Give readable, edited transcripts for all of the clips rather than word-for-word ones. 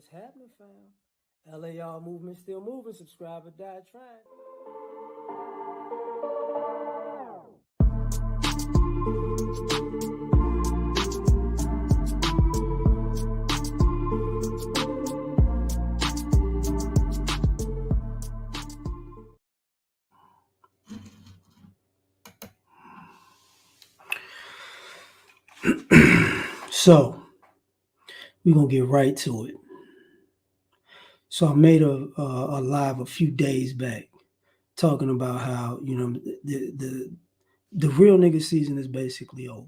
What's happening, fam? L.A.R movement still moving. Subscribe or die trying. So we're gonna get right to it. So I made a live a few days back talking about how the real nigga season is basically over.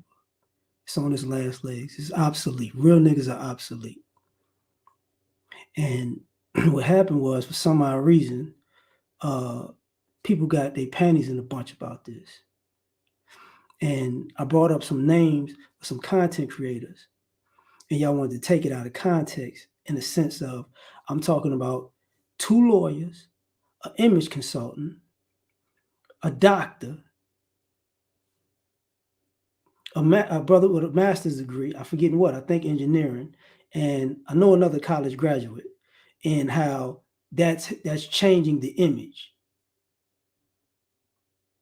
It's on its last legs. It's obsolete. Real niggas are obsolete. And what happened was, for some odd reason, people got their panties in a bunch about this. And I brought up some names of some content creators, and y'all wanted to take it out of context in the sense of I'm talking about 2 lawyers, an image consultant, a doctor, a brother with a master's degree, I forget what, I think engineering, and I know another college graduate, and how that's changing the image.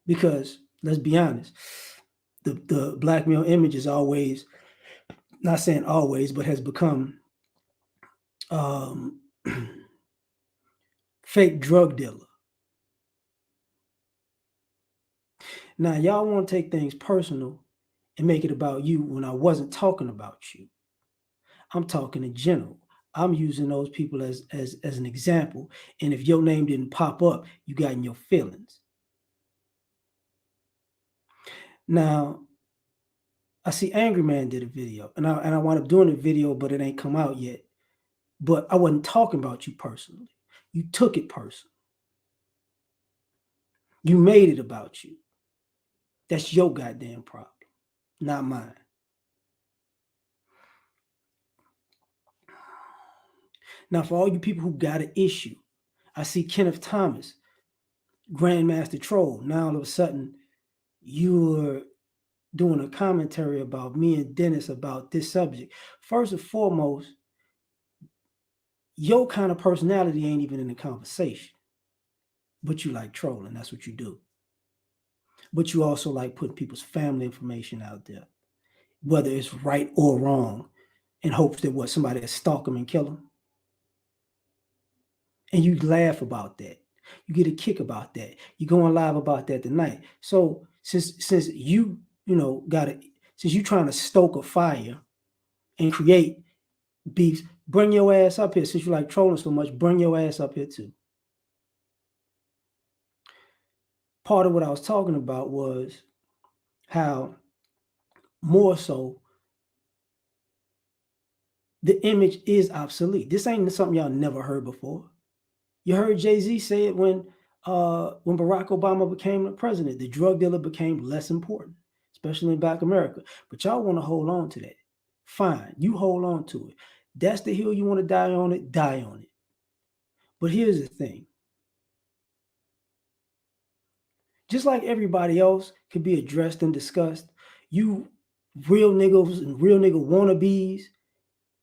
Because let's be honest, the black male image is always, not saying always, but has become fake drug dealer. Now, y'all want to take things personal and make it about you when I wasn't talking about you. I'm talking in general. I'm using those people as an example. And if your name didn't pop up, you got in your feelings. Now, I see Angry Man did a video, and I wound up doing a video, but it ain't come out yet. But I wasn't talking about you personally. You took it personal. You made it about you. That's your goddamn problem, not mine. Now, for all you people who got an issue, I see Kenneth Thomas, Grandmaster Troll. Now, all of a sudden, you're doing a commentary about me and Dennis about this subject. First and foremost, your kind of personality ain't even in the conversation. But you like trolling. That's what you do. But you also like putting people's family information out there, whether it's right or wrong, in hopes that somebody will stalk them and kill them. And you laugh about that. You get a kick about that. You go on live about that tonight. So since you since you trying to stoke a fire and create beefs, bring your ass up here. Since you like trolling so much, bring your ass up here too. Part of what I was talking about was how more so the image is obsolete. This ain't something y'all never heard before. You heard Jay-Z say it when Barack Obama became the president. The drug dealer became less important, especially in Black America. But y'all want to hold on to that. Fine, you hold on to it. That's the hill you want to die on it, die on it. But here's the thing. Just like everybody else could be addressed and discussed, you real niggas and real nigga wannabes,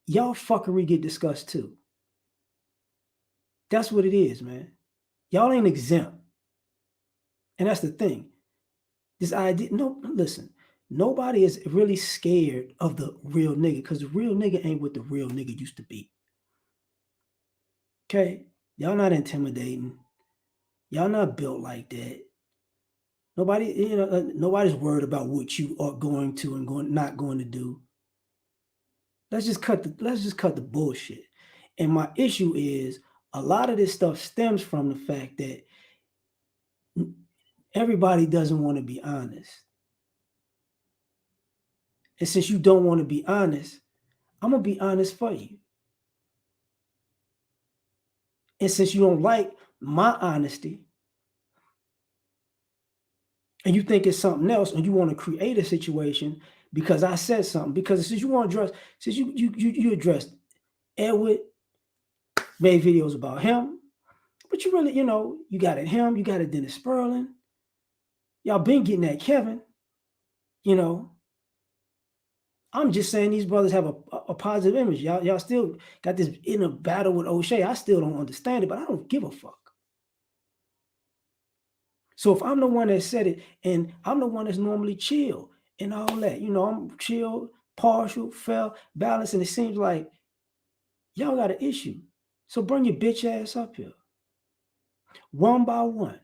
y'all fuckery get discussed too. That's what it is, man. Y'all ain't exempt. And that's the thing. This idea, listen, nobody is really scared of the real nigga because the real nigga ain't what the real nigga used to be. Okay? Y'all not intimidating. Y'all not built like that. Nobody, nobody's worried about what you are going to and not going to do. Let's just cut the bullshit. And my issue is a lot of this stuff stems from the fact that everybody doesn't want to be honest. And since you don't want to be honest, I'm going to be honest for you. And since you don't like my honesty and you think it's something else and you want to create a situation because I said something, because since you want to address, since you addressed Edward, made videos about him, but you really, you got at him, you got at Dennis Sperling. Y'all been getting at Kevin, I'm just saying these brothers have a positive image. Y'all still got this inner battle with O'Shea. I still don't understand it, but I don't give a fuck. So if I'm the one that said it, and I'm the one that's normally chill and all that, I'm chill, partial, fair, balanced, and it seems like y'all got an issue. So bring your bitch ass up here, one by one.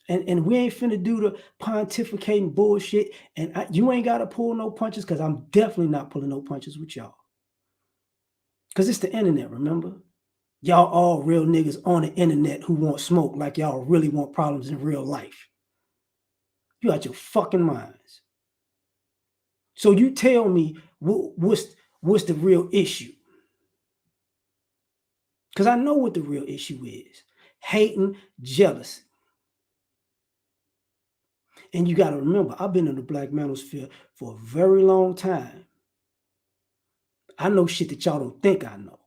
And we ain't finna do the pontificating bullshit. And you ain't got to pull no punches, because I'm definitely not pulling no punches with y'all. Because it's the internet, remember? Y'all all real niggas on the internet who want smoke like y'all really want problems in real life. You out your fucking minds. So you tell me what's the real issue? Because I know what the real issue is. Hating, jealousy. And you got to remember, I've been in the black manosphere for a very long time. I know shit that y'all don't think I know.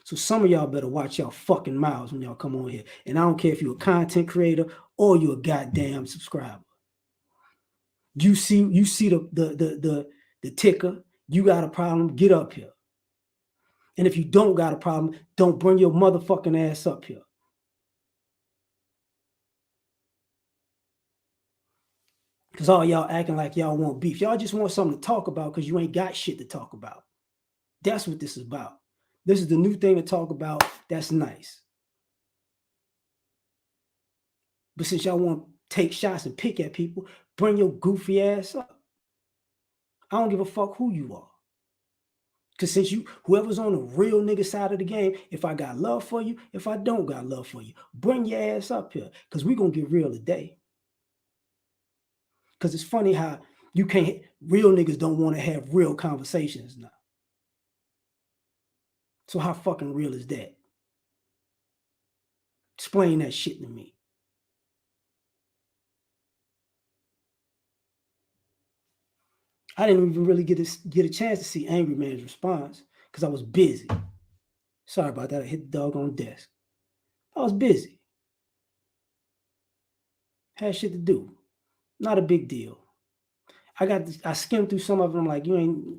So some of y'all better watch y'all fucking mouths when y'all come on here. And I don't care if you're a content creator or you're a goddamn subscriber. You see the ticker, you got a problem, get up here. And if you don't got a problem, don't bring your motherfucking ass up here. Because all y'all acting like y'all want beef. Y'all just want something to talk about because you ain't got shit to talk about. That's what this is about. This is the new thing to talk about. That's nice. But since y'all want to take shots and pick at people, bring your goofy ass up. I don't give a fuck who you are. Because since whoever's on the real nigga side of the game, if I got love for you, if I don't got love for you, bring your ass up here. Because we going to get real today. Because it's funny how real niggas don't want to have real conversations now. So how fucking real is that? Explain that shit to me. I didn't even really get a chance to see Angry Man's response because I was busy. Sorry about that. I hit the doggone desk. I was busy. Had shit to do. Not a big deal. I skimmed through some of them. Like, you ain't,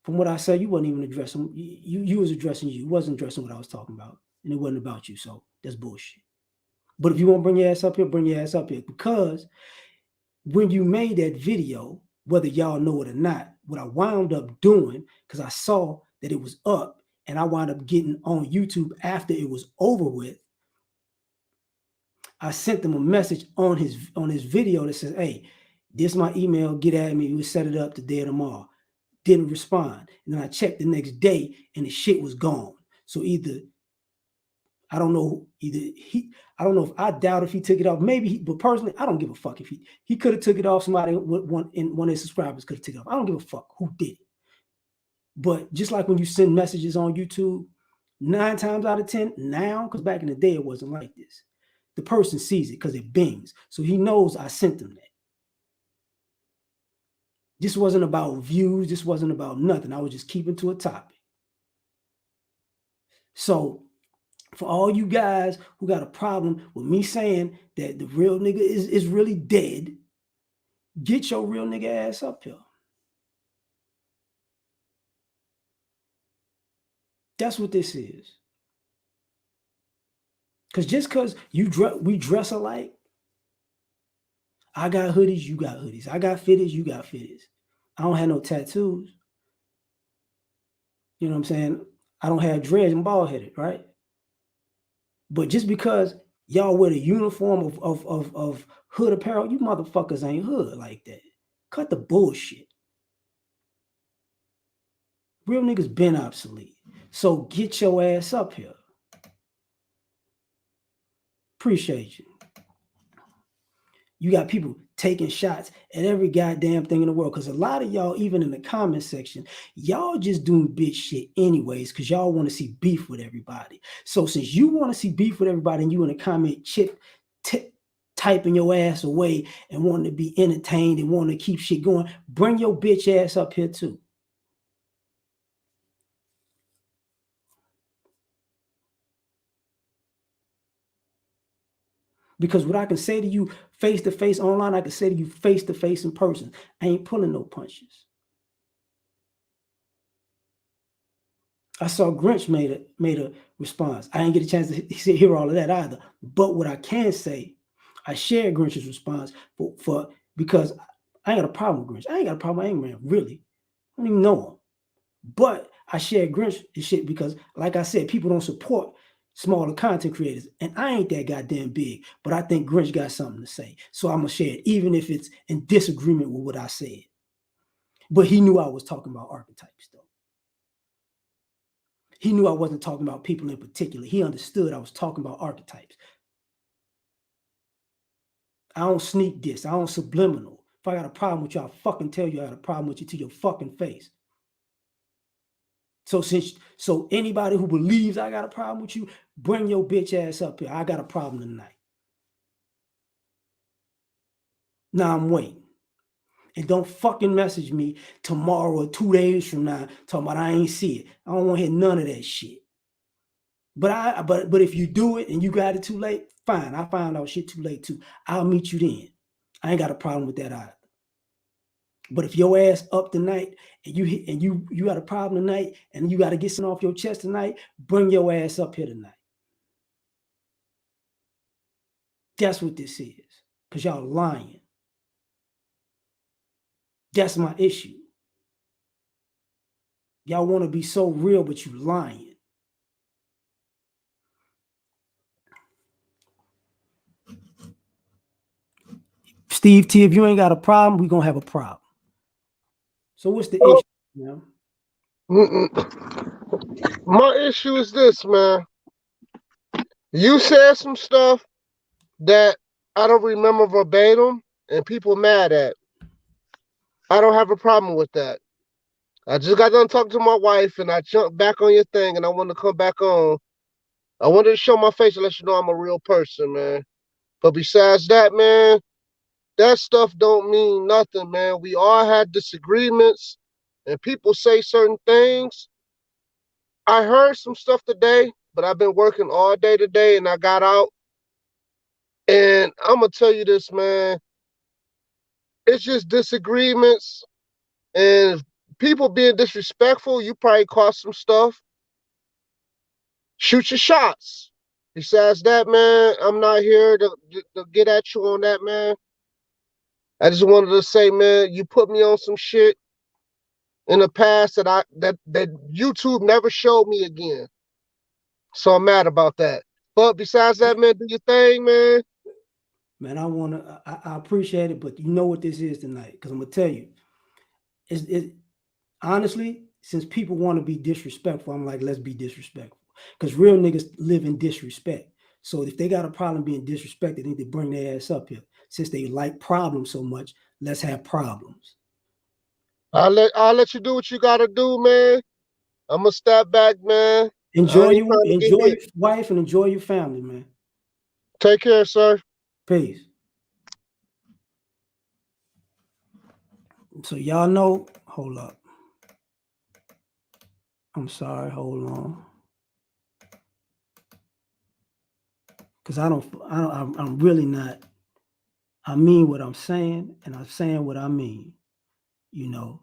from what I said, you wasn't even addressing, you was addressing you. You wasn't addressing what I was talking about. And it wasn't about you. So that's bullshit. But if you want to bring your ass up here, bring your ass up here. Because when you made that video, whether y'all know it or not, what I wound up doing, because I saw that it was up and I wound up getting on YouTube after it was over with, I sent them a message on his video that says, hey, this is my email, get at me, we set it up today or tomorrow. Didn't respond. And then I checked the next day and the shit was gone. So I don't know if I doubt if he took it off. Maybe but personally, I don't give a fuck if he could have took it off. Somebody one of his subscribers could have taken it off. I don't give a fuck who did it. But just like when you send messages on YouTube, 9 times out of 10 now, because back in the day it wasn't like this, the person sees it because it bings. So he knows I sent them that. This wasn't about views. This wasn't about nothing. I was just keeping to a topic. So for all you guys who got a problem with me saying that the real nigga is really dead, get your real nigga ass up here. That's what this is. Because just because we dress alike, I got hoodies, you got hoodies. I got fitties, you got fitties. I don't have no tattoos. You know what I'm saying? I don't have dreads and bald headed, right? But just because y'all wear the uniform of hood apparel, you motherfuckers ain't hood like that. Cut the bullshit. Real niggas been obsolete. So get your ass up here. Appreciate you. You got people taking shots at every goddamn thing in the world. Because a lot of y'all, even in the comment section, y'all just doing bitch shit anyways because y'all want to see beef with everybody. So since you want to see beef with everybody and you in the comment typing your ass away and wanting to be entertained and wanting to keep shit going, bring your bitch ass up here too. Because what I can say to you face to face online, I can say to you face to face in person. I ain't pulling no punches. I saw Grinch made a response. I didn't get a chance to hear all of that either. But what I can say, I shared Grinch's response for because I ain't got a problem with Grinch. I ain't got a problem with Angry Man, really. I don't even know him. But I shared Grinch and shit because, like I said, people don't support smaller content creators. And I ain't that goddamn big. But I think Grinch got something to say. So I'm going to share it, even if it's in disagreement with what I said. But he knew I was talking about archetypes, though. He knew I wasn't talking about people in particular. He understood I was talking about archetypes. I don't sneak diss. I don't subliminal. If I got a problem with you, I'll fucking tell you I got a problem with you to your fucking face. So anybody who believes I got a problem with you, bring your bitch ass up here. I got a problem tonight. Now I'm waiting. And don't fucking message me tomorrow or 2 days from now talking about I ain't see it. I don't want to hear none of that shit. But if you do it and you got it too late, fine. I found out shit too late too. I'll meet you then. I ain't got a problem with that either. But if your ass up tonight and you got a problem tonight and you got to get something off your chest tonight, bring your ass up here tonight. That's what this is. Because y'all lying. That's my issue. Y'all want to be so real, but you lying. Steve T, if you ain't got a problem, we gonna have a problem. So what's the issue, man? My issue is this, man. You said some stuff that I don't remember verbatim, and people mad at. I don't have a problem with that. I just got done talking to my wife, and I jumped back on your thing, and I want to come back on. I wanted to show my face and let you know I'm a real person, man. But besides that, man, that stuff don't mean nothing, man. We all had disagreements, and people say certain things. I heard some stuff today, but I've been working all day today, and I got out. And I'm gonna tell you this, man. It's just disagreements and people being disrespectful. You probably caught some stuff. Shoot your shots. Besides that, man, I'm not here to get at you on that, man. I just wanted to say, man, you put me on some shit in the past that YouTube never showed me again. So I'm mad about that. But besides that, man, do your thing, man. Man, I appreciate it, but you know what this is tonight, because I'm gonna tell you, it honestly, since people want to be disrespectful, I'm like, let's be disrespectful, because real niggas live in disrespect. So if they got a problem being disrespected, they need to bring their ass up here. Since they like problems so much, let's have problems. I'll let you do what you gotta do, man. I'm gonna step back, man. I ain't trying to get Enjoy hit. your wife, and enjoy your family, man. Take care, sir. Peace. So y'all know, hold up. I'm sorry, hold on. Because I'm really not, I mean what I'm saying, and I'm saying what I mean, you know.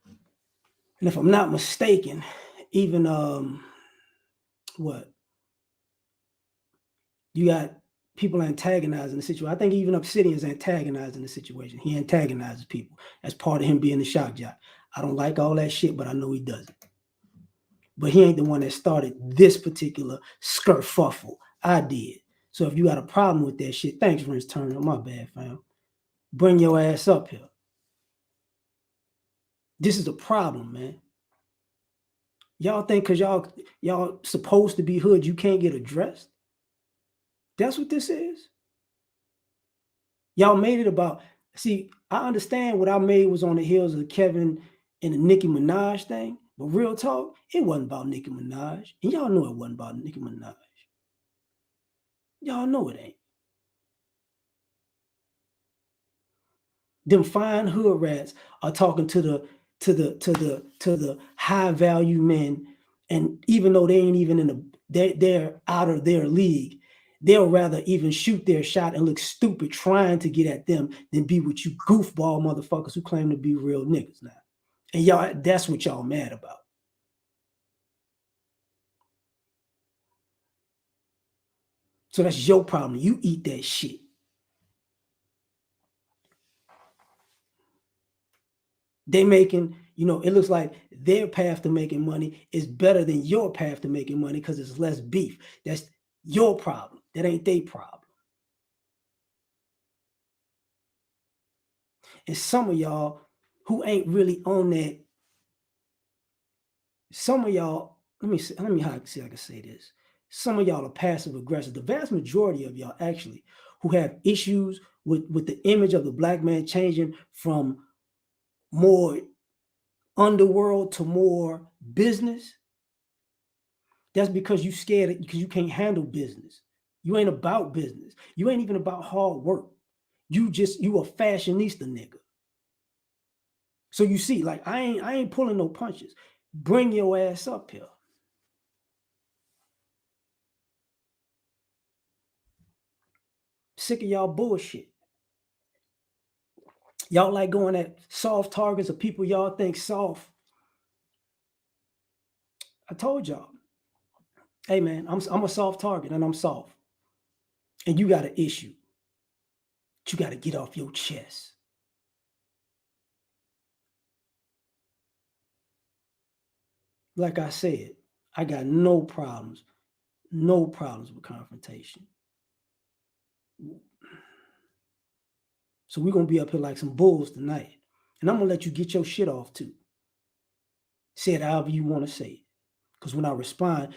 And if I'm not mistaken, even what you got people antagonizing the situation. I think even Obsidian's antagonizing the situation. He antagonizes people. That's part of him being the shock jock. I don't like all that shit, but I know he does it. But he ain't the one that started this particular skirfuffle. I did. So if you got a problem with that shit, thanks, Vince Turner. My bad, fam. Bring your ass up here. This is a problem, man. Y'all think because y'all supposed to be hood, you can't get addressed? That's what this is. Y'all made it about. See, I understand what I made was on the heels of Kevin and the Nicki Minaj thing, but real talk, it wasn't about Nicki Minaj, and y'all know it wasn't about Nicki Minaj. Y'all know it ain't. Them fine hood rats are talking to the high value men, and even though they ain't even in they're out of their league, They'll rather even shoot their shot and look stupid trying to get at them than be with you goofball motherfuckers who claim to be real niggas now. And y'all, that's what y'all mad about. So that's your problem. You eat that shit. They making, it looks like their path to making money is better than your path to making money because it's less beef. That's your problem. That ain't their problem. And some of y'all who ain't really on that, some of y'all, let me see how I can say this. Some of y'all are passive aggressive. The vast majority of y'all actually who have issues with the image of the black man changing from more underworld to more business, that's because you scared because you can't handle business. You ain't about business. You ain't even about hard work. You a fashionista nigga. So you see, like I ain't pulling no punches. Bring your ass up here. Sick of y'all bullshit. Y'all like going at soft targets of people y'all think soft. I told y'all, hey man, I'm a soft target and I'm soft. And you got an issue. You got to get off your chest. Like I said, I got no problems with confrontation. So we're going to be up here like some bulls tonight. And I'm going to let you get your shit off too. Say it however you want to say it. Because when I respond,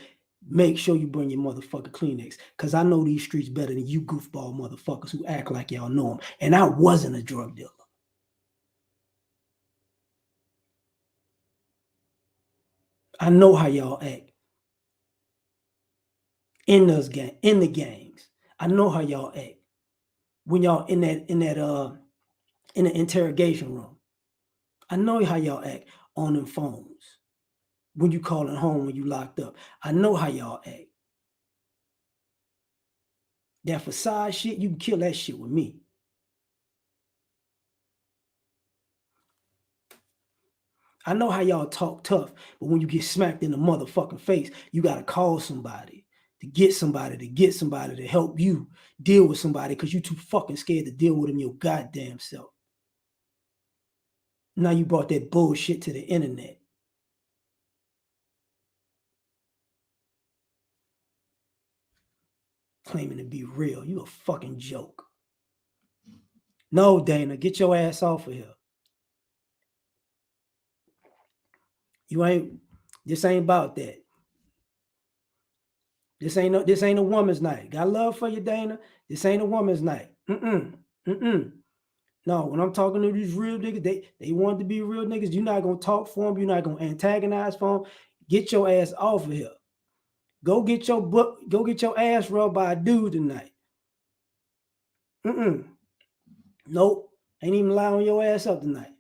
make sure you bring your motherfucking Kleenex. Because I know these streets better than you goofball motherfuckers who act like y'all know them. And I wasn't a drug dealer. I know how y'all act in the gangs. I know how y'all act when y'all in the interrogation room. I know how y'all act on them phones when you calling home when you locked up. I know how y'all act. That facade shit, you can kill that shit with me. I know how y'all talk tough, but when you get smacked in the motherfucking face, you gotta call somebody to get somebody to help you deal with somebody because you too fucking scared to deal with them your goddamn self. Now you brought that bullshit to the internet. Claiming to be real. You a fucking joke. No, Dana, get your ass off of here. This ain't about that. This ain't a woman's night. Got love for you, Dana. This ain't a woman's night. No, when I'm talking to these real niggas, they want to be real niggas. You're not gonna talk for them. You're not gonna antagonize for them. Get your ass off of here. Go get your ass rubbed by a dude tonight. Nope. Ain't even allowing your ass up tonight.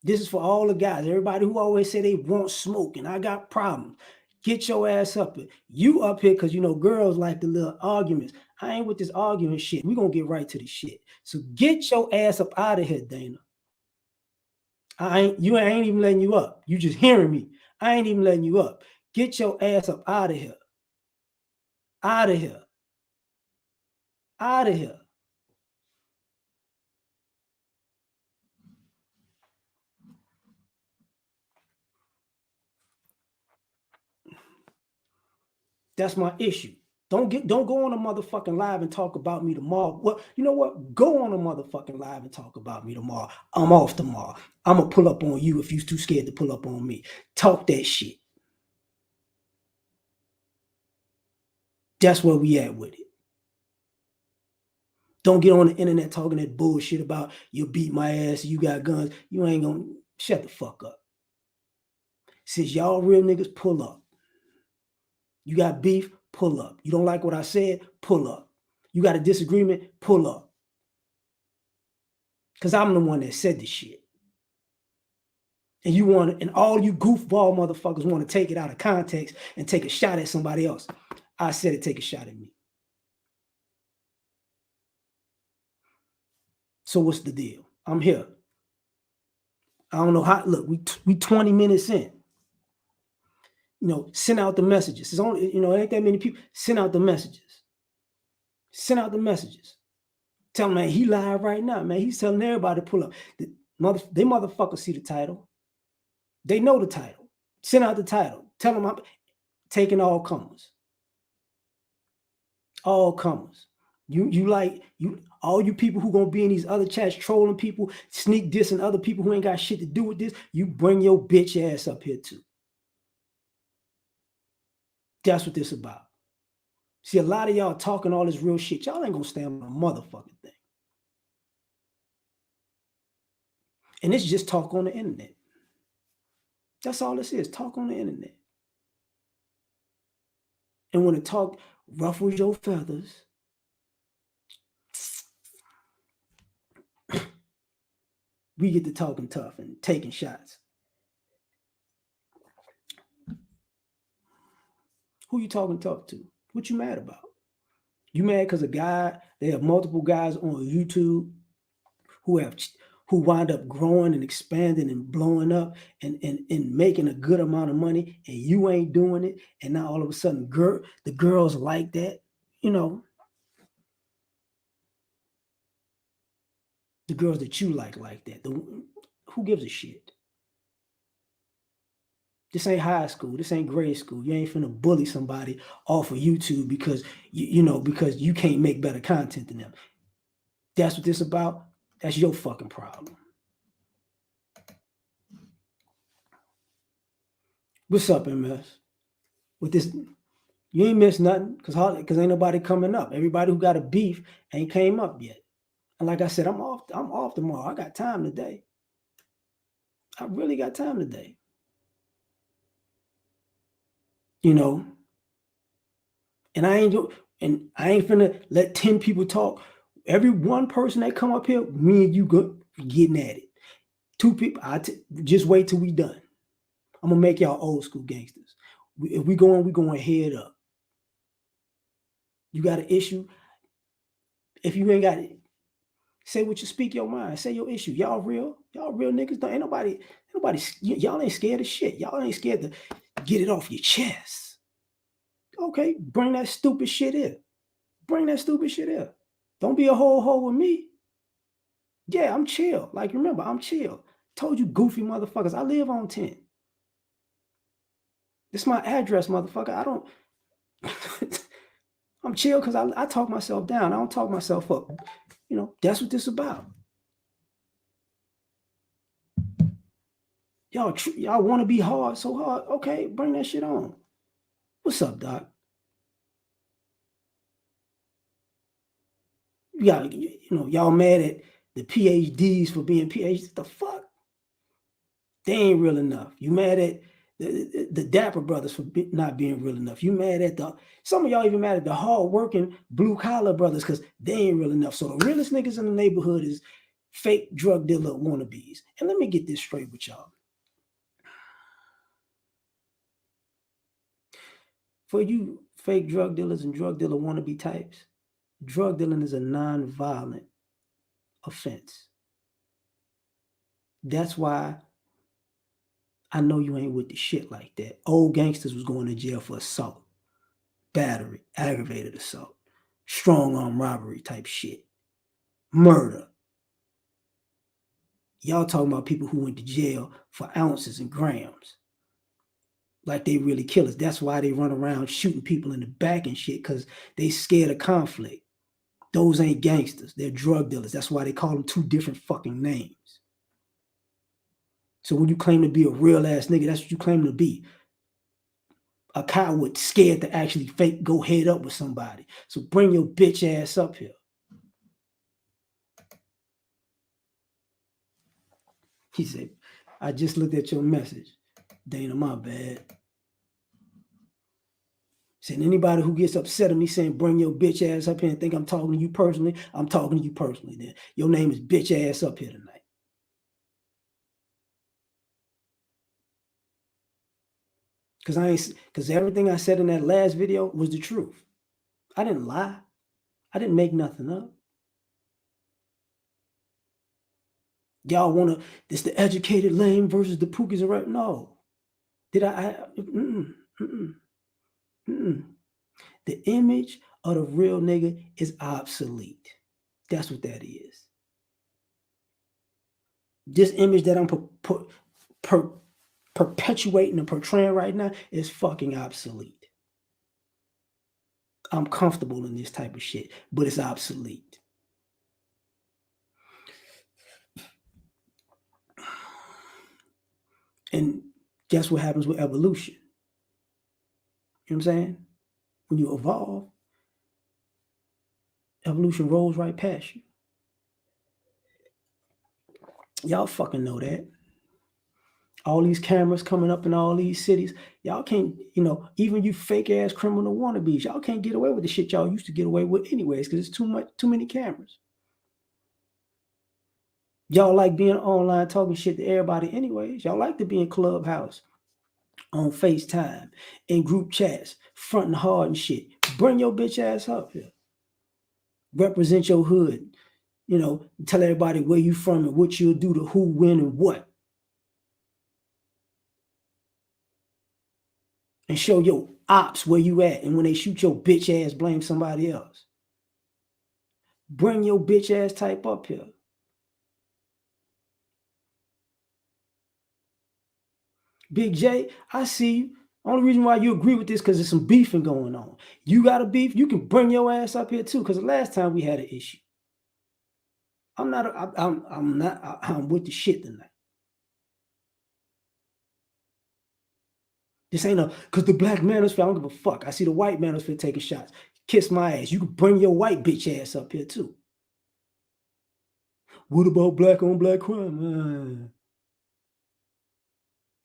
This is for all the guys. Everybody who always say they want smoke and I got problems. Get your ass up here. You up here because girls like the little arguments. I ain't with this argument shit. We're gonna get right to the shit. So get your ass up out of here, Dana. I ain't even letting you up. You just hearing me. I ain't even letting you up. Get your ass up out of here. Out of here. Out of here. That's my issue. Don't go on a motherfucking live and talk about me tomorrow. Well, you know what? Go on a motherfucking live and talk about me tomorrow. I'm off tomorrow. I'm gonna pull up on you if you're too scared to pull up on me. Talk that shit. That's where we at with it. Don't get on the internet talking that bullshit about you beat my ass, you got guns. You ain't gonna shut the fuck up. Since y'all real niggas, pull up. You got beef, pull up. You don't like what I said, pull up. You got a disagreement, pull up. Because I'm the one that said the shit. And all you goofball motherfuckers want to take it out of context and take a shot at somebody else. I said it, take a shot at me. So what's the deal? I'm here. I don't know how. Look, we 20 minutes in. Send out the messages. It's only, it ain't that many people. Send out the messages. Send out the messages. Tell him, man, he live right now, man. He's telling everybody to pull up. They motherfuckers see the title. They know the title. Send out the title. Tell them I'm taking all comers. All comers. All you people who gonna be in these other chats trolling people, sneak dissing other people who ain't got shit to do with this, you bring your bitch ass up here too. That's what this about. See, a lot of y'all talking all this real shit. Y'all ain't gonna stand on a motherfucking thing. And it's just talk on the internet. That's all this is, talk on the internet. And when the talk ruffles your feathers, we get to talking tough and taking shots. Who you talking tough to? What you mad about? You mad because they have multiple guys on YouTube who wind up growing and expanding and blowing up and making a good amount of money, and you ain't doing it, and now all of a sudden the girls like that, the girls that you like that. Who gives a shit? This ain't high school. This ain't grade school. You ain't finna bully somebody off of YouTube because because you can't make better content than them. That's what this about. That's your fucking problem. What's up, MS? With this, you ain't missed nothing because ain't nobody coming up. Everybody who got a beef ain't came up yet. And like I said, I'm off tomorrow. I got time today. I really got time today. And I ain't finna let 10 people talk. Every one person that come up here, me and you getting at it. 2 people, just wait till we done. I'm gonna make y'all old school gangsters. If we going head up. You got an issue. If you ain't got it, say what you speak your mind. Say your issue. Y'all real niggas. Ain't nobody. Y'all ain't scared of shit. Y'all ain't scared to get it off your chest. Okay, bring that stupid shit in. Don't be a ho with me. Yeah, I'm chill. Like, remember, I'm chill. Told you goofy motherfuckers. I live on 10. This my address, motherfucker. I don't. I'm chill because I talk myself down. I don't talk myself up. That's what this about. Y'all want to be hard, so hard. Okay, bring that shit on. What's up, Doc? Y'all mad at the PhDs for being PhDs. The fuck? They ain't real enough. You mad at the Dapper brothers for not being real enough. You mad at some of y'all even mad at the hard-working blue-collar brothers because they ain't real enough. So the realest niggas in the neighborhood is fake drug dealer wannabes. And let me get this straight with y'all. For you fake drug dealers and drug dealer wannabe types, drug dealing is a non-violent offense. That's why I know you ain't with the shit like that. Old gangsters was going to jail for assault, battery, aggravated assault, strong arm robbery type shit, murder. Y'all talking about people who went to jail for ounces and grams. Like they really killers. That's why they run around shooting people in the back and shit, because they scared of conflict. Those ain't gangsters. They're drug dealers. That's why they call them 2 different fucking names. So when you claim to be a real ass nigga, that's what you claim to be. A coward scared to actually go head up with somebody. So bring your bitch ass up here. He said, I just looked at your message. Dana, my bad. Said anybody who gets upset at me saying bring your bitch ass up here and think I'm talking to you personally, I'm talking to you personally then. Your name is bitch ass up here tonight. Because everything I said in that last video was the truth. I didn't lie. I didn't make nothing up. Y'all want to, this the educated lame versus the pookies and right? No. Did The image of the real nigga is obsolete. That's what that is. This image that I'm perpetuating and portraying right now is fucking obsolete. I'm comfortable in this type of shit, but it's obsolete. And guess what happens with evolution? You know what I'm saying? When you evolve, evolution rolls right past you. Y'all fucking know that. All these cameras coming up in all these cities, y'all can't, even you fake ass criminal wannabes, y'all can't get away with the shit y'all used to get away with anyways, because it's too many cameras. Y'all like being online talking shit to everybody anyways. Y'all like to be in Clubhouse, on FaceTime, in group chats, fronting hard and shit. Bring your bitch ass up here. Represent your hood. Tell everybody where you from and what you'll do to who, when, and what. And show your ops where you at. And when they shoot your bitch ass, blame somebody else. Bring your bitch ass type up here. Big J, I see you. Only reason why you agree with this because there's some beefing going on. You got a beef, you can bring your ass up here too. Because the last time we had an issue, I'm with the shit tonight. This ain't because the black manosphere, I don't give a fuck. I see the white manosphere taking shots. Kiss my ass. You can bring your white bitch ass up here too. What about black on black crime?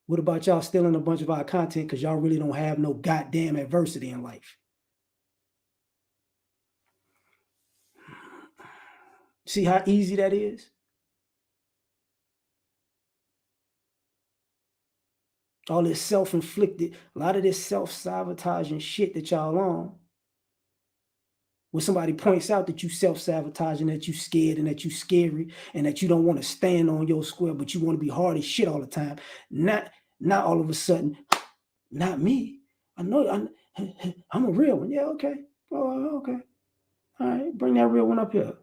What about y'all stealing a bunch of our content because y'all really don't have no goddamn adversity in life? See how easy that is? All this self-inflicted, a lot of this self-sabotaging shit that y'all on. When somebody points out that you self-sabotaging, that you scared and that you scary and that you don't want to stand on your square, but you want to be hard as shit all the time. Not all of a sudden, not me. I know I'm a real one. Yeah, okay. Oh, okay. All right, bring that real one up here.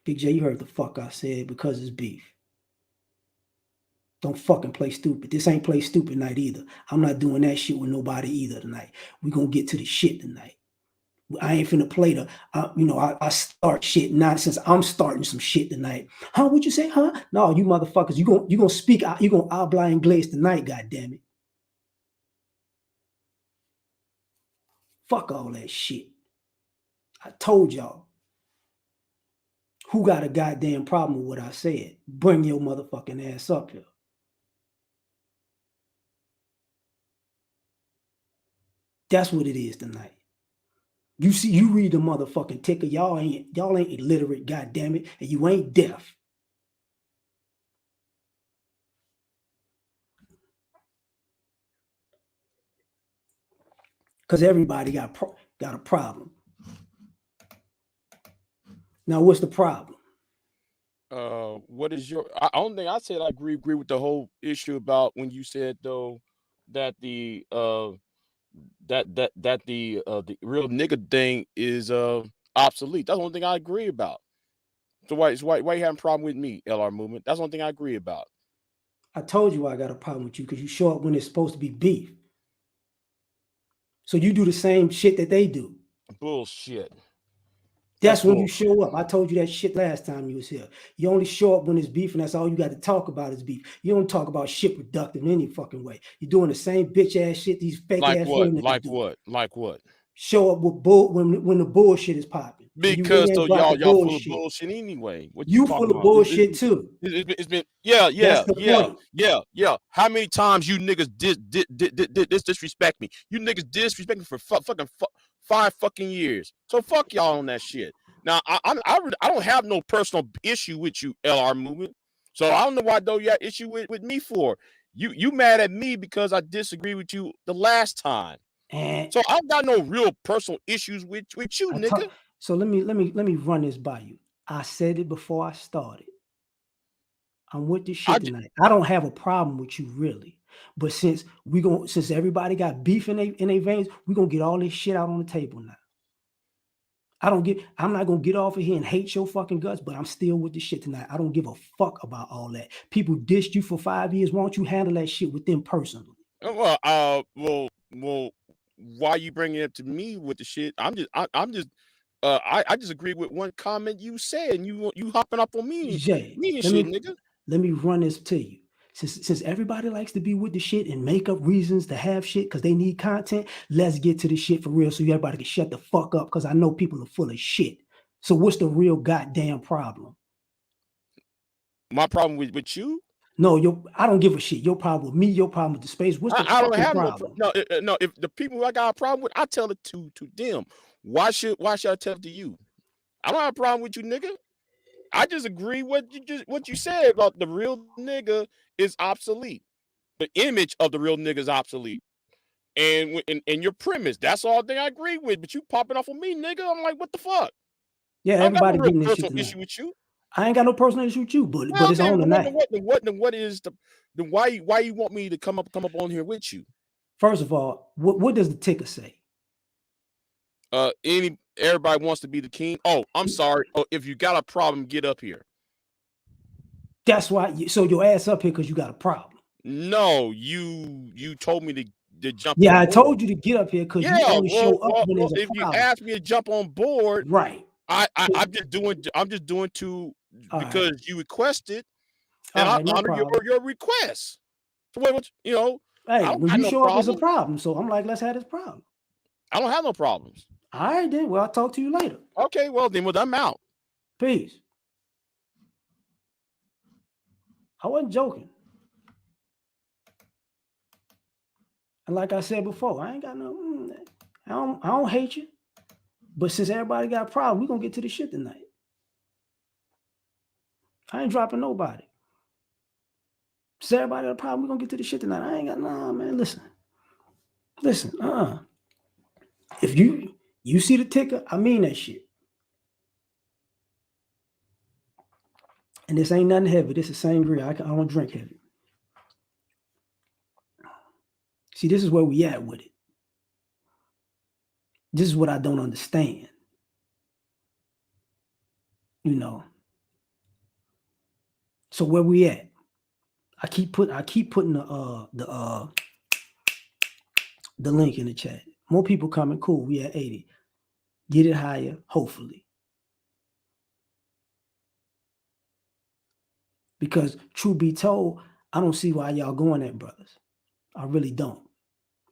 Big J, you heard the fuck I said because it's beef. Don't fucking play stupid. This ain't play stupid night either. I'm not doing that shit with nobody either tonight. We gonna get to the shit tonight. I ain't finna play I start shit nonsense. I'm starting some shit tonight. Huh? What you say? Huh? No, you motherfuckers, you gonna speak. You gonna habla inglés tonight? God damn it! Fuck all that shit. I told y'all. Who got a goddamn problem with what I said? Bring your motherfucking ass up here. That's what it is tonight. You see, you read the motherfucking ticker. Y'all ain't illiterate, goddamn it, and you ain't deaf. Because everybody got a problem. Now, what's the problem? What is your? I don't think I said I agree with the whole issue about when you said though that the the real nigga thing is obsolete. That's the only thing I agree about. So why you having a problem with me, L.R. movement? That's the only thing I agree about. I told you I got a problem with you because you show up when it's supposed to be beef. So you do the same shit that they do. Bullshit. That's when you show up. I told you that shit last time you was here. You only show up when it's beef, and that's all you got to talk about is beef. You don't talk about shit productive in any fucking way. You're doing the same bitch ass shit these fake like ass what? real niggas Like do. what? Like what? Show up with bull when the bullshit is popping. Because so the y'all full of bullshit anyway. What you talking full of about? bullshit too. It's been yeah. That's the point. How many times you niggas disrespect me? You niggas disrespect me for fucking 5 fucking years. So fuck y'all on that shit. Now I don't have no personal issue with you, L.R. movement. So I don't know why though you got issue with me for. You mad at me because I disagree with you the last time. So I don't got no real personal issues with you, nigga. So let me run this by you. I said it before I started. I'm with this I shit tonight. I don't have a problem with you really. But since everybody got beef in their veins, we're gonna get all this shit out on the table now. I'm not gonna get off of here and hate your fucking guts, but I'm still with this shit tonight. I don't give a fuck about all that. People dissed you for 5 years. Why don't you handle that shit with them personally? well, why you bringing it to me with the shit? I just agree with one comment you said, and you hopping up on me Jay, and shit, nigga. let me run this to you. Since everybody likes to be with the shit and make up reasons to have shit because they need content, let's get to the shit for real so everybody can shut the fuck up because I know people are full of shit. So what's the real goddamn problem? My problem with you? No, I don't give a shit. Your problem with me, your problem with the space. What's the I don't fucking have problem? no. If the people I got a problem with, I tell it to them. Why should I tell it to you? I don't have a problem with you, nigga. I just agree what you said about the real nigga is obsolete. The image of the real nigga is obsolete. And your premise, that's all thing I agree with. But you popping off on me, nigga. I'm like, what the fuck? Yeah, I don't got no everybody real getting this shit personal tonight. issue with you. I ain't got no personal issue with you, but Well, it's then on tonight. what is the why you want me to come up on here with you? First of all, what does the ticker say? Everybody wants to be the king. Oh, I'm sorry. Oh, if you got a problem, get up here. That's why. So your ass up here because you got a problem. No, you told me to jump. Yeah, on I board. told you to get up here because you only show up when there's a if problem. you ask me to jump on board, Right. I'm just doing to because right. you requested, All and I right, no honor problem. your request. So what you know? I Hey, don't when got you no show up, it's a problem. problem. So I'm like, let's have this problem. I don't have no problems. All right, then. Well, I'll talk to you later. Okay, well then, I'm out. Peace. I wasn't joking. And like I said before, I ain't got no. I don't hate you. But since everybody got a problem, we're gonna get to the shit tonight. I ain't dropping nobody. Since everybody got a problem, we're gonna get to the shit tonight. I ain't got man. Listen. If you see the ticker, I mean that shit. And this ain't nothing heavy. This is sangria. I don't drink heavy. See, this is where we at with it. This is what I don't understand. You know. So where we at? I keep putting the link in the chat. More people coming. Cool. We at 80. Get it higher, hopefully. Because truth be told, I don't see why y'all going at brothers. I really don't.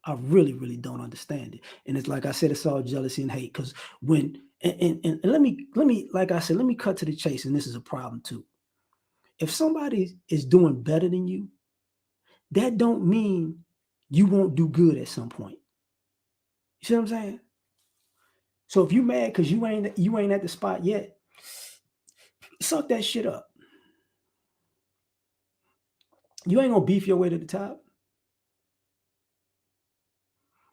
I really, really don't understand it. And it's like I said, it's all jealousy and hate. Because when and let me like I said, let me cut to the chase. And this is a problem too. If somebody is doing better than you, that don't mean you won't do good at some point. You see what I'm saying? So if you mad because you ain't at the spot yet, suck that shit up. You ain't gonna beef your way to the top.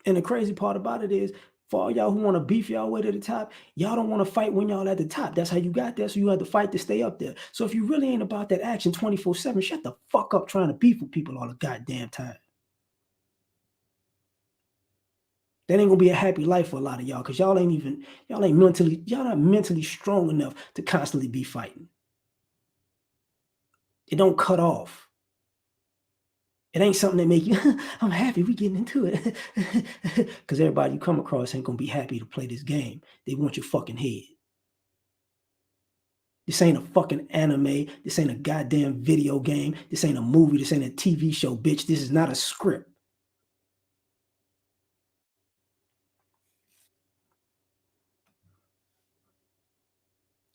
And the crazy part about it is, for all y'all who want to beef y'all way to the top, y'all don't want to fight when y'all at the top. That's how you got there. So you have to fight to stay up there. So if you really ain't about that action 24/7, shut the fuck up trying to beef with people all the goddamn time. That ain't gonna be a happy life for a lot of y'all because y'all not mentally strong enough to constantly be fighting. It don't cut off. It ain't something that make you, I'm happy we getting into it. Because everybody you come across ain't gonna be happy to play this game. They want your fucking head. This ain't a fucking anime. This ain't a goddamn video game. This ain't a movie. This ain't a TV show, bitch. This is not a script.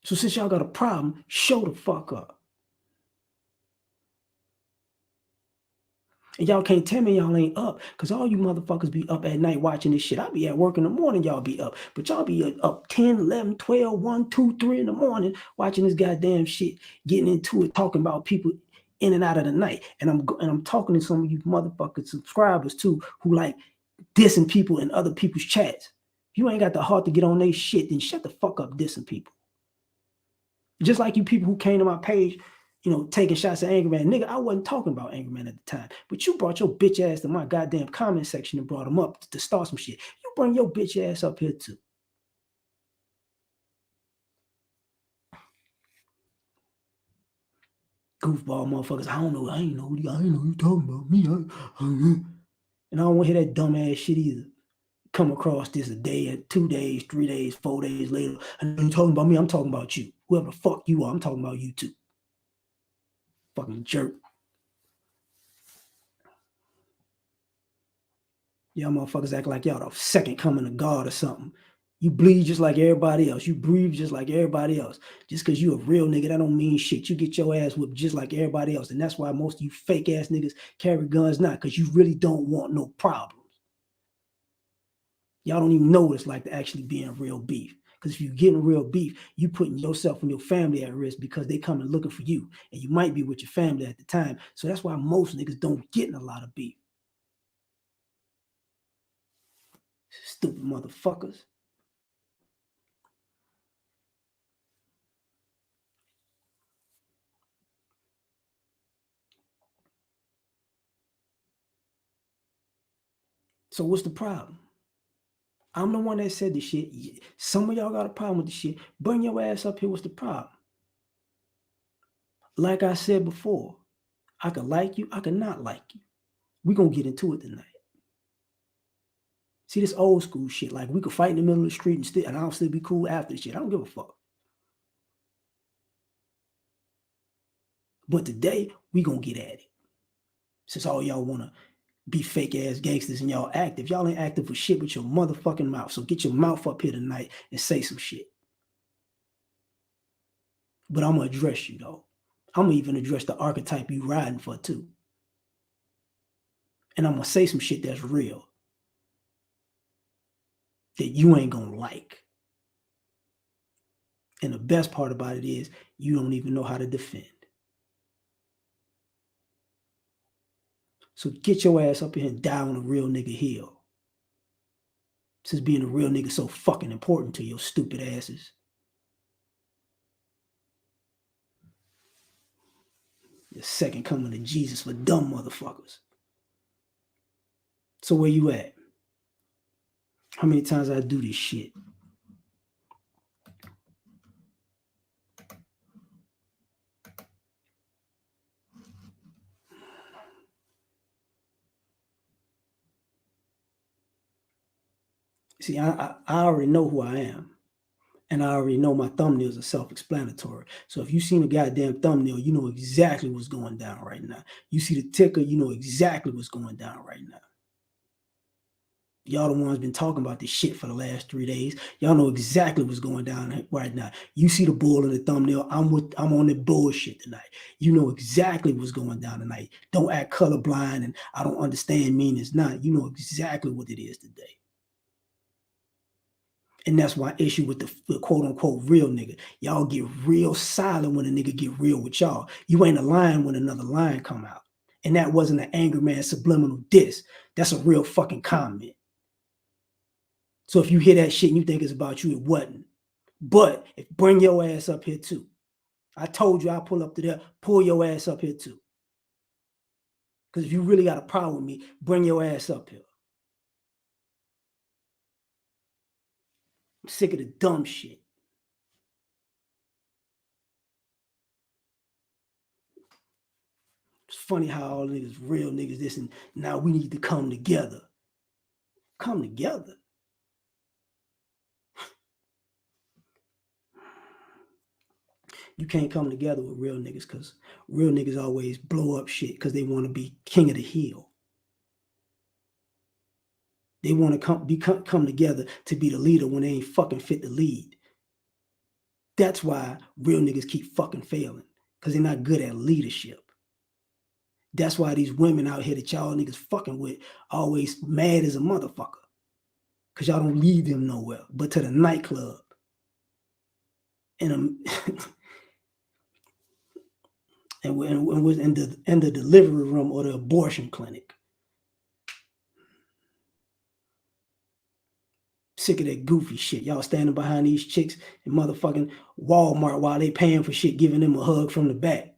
So since y'all got a problem, show the fuck up. And y'all can't tell me y'all ain't up, because all you motherfuckers be up at night watching this shit. I be at work in the morning, y'all be up. But y'all be up 10, 11, 12, 1, 2, 3 in the morning watching this goddamn shit, getting into it, talking about people in and out of the night. And I'm talking to some of you motherfucking subscribers too, who like dissing people in other people's chats. If you ain't got the heart to get on their shit, then shut the fuck up dissing people. Just like you people who came to my page, taking shots at Angry Man. Nigga, I wasn't talking about Angry Man at the time. But you brought your bitch ass to my goddamn comment section and brought him up to start some shit. You bring your bitch ass up here too. Goofball motherfuckers. I ain't know you talking about me. And I don't want to hear that dumb ass shit either. Come across this a day, 2 days, 3 days, 4 days later. And you talking about me, I'm talking about you. Whoever the fuck you are, I'm talking about you too. Fucking jerk. Y'all motherfuckers act like y'all the second coming of God or something. You bleed just like everybody else. You breathe just like everybody else. Just because you a real nigga, that don't mean shit. You get your ass whipped just like everybody else. And that's why most of you fake ass niggas carry guns now, because you really don't want no problems. Y'all don't even know what it's like to actually be in real beef. Because if you're getting real beef, you putting yourself and your family at risk because they coming looking for you. And you might be with your family at the time. So that's why most niggas don't get in a lot of beef. Stupid motherfuckers. So what's the problem? I'm the one that said this shit. Some of y'all got a problem with the shit. Bring your ass up here. What's the problem? Like I said before, I could like you, I could not like you. We're going to get into it tonight. See, this old school shit, like we could fight in the middle of the street and I'll still be cool after the shit. I don't give a fuck. But today, we going to get at it. Since all y'all want to be fake ass gangsters and y'all active. Y'all ain't active for shit with your motherfucking mouth. So get your mouth up here tonight and say some shit. But I'm going to address you, though. I'm going to even address the archetype you riding for, too. And I'm going to say some shit that's real. That you ain't going to like. And the best part about it is you don't even know how to defend. So get your ass up here and die on a real nigga hill. Since being a real nigga so fucking important to your stupid asses. The second coming of Jesus for dumb motherfuckers. So where you at? How many times I do this shit? See, I already know who I am. And I already know my thumbnails are self-explanatory. So if you seen a goddamn thumbnail, you know exactly what's going down right now. You see the ticker, you know exactly what's going down right now. Y'all the ones been talking about this shit for the last 3 days. Y'all know exactly what's going down right now. You see the bull in the thumbnail. I'm on the bullshit tonight. You know exactly what's going down tonight. Don't act colorblind and I don't understand meanings. Nah, you know exactly what it is today. And that's why I issue with the quote unquote real nigga. Y'all get real silent when a nigga get real with y'all. You ain't a lion when another lion come out. And that wasn't an Angry Man subliminal diss. That's a real fucking comment. So if you hear that shit and you think it's about you, it wasn't. But bring your ass up here too. I told you I'll pull up to there. Pull your ass up here too. Because if you really got a problem with me, bring your ass up here. I'm sick of the dumb shit. It's funny how all niggas, real niggas, this and now we need to come together. Come together. You can't come together with real niggas because real niggas always blow up shit because they want to be king of the hill. They want to come together to be the leader when they ain't fucking fit to lead. That's why real niggas keep fucking failing because they're not good at leadership. That's why these women out here that y'all niggas fucking with always mad as a motherfucker because y'all don't lead them nowhere but to the nightclub and in the delivery room or the abortion clinic. sick of that goofy shit. Y'all standing behind these chicks in motherfucking Walmart while they paying for shit, giving them a hug from the back.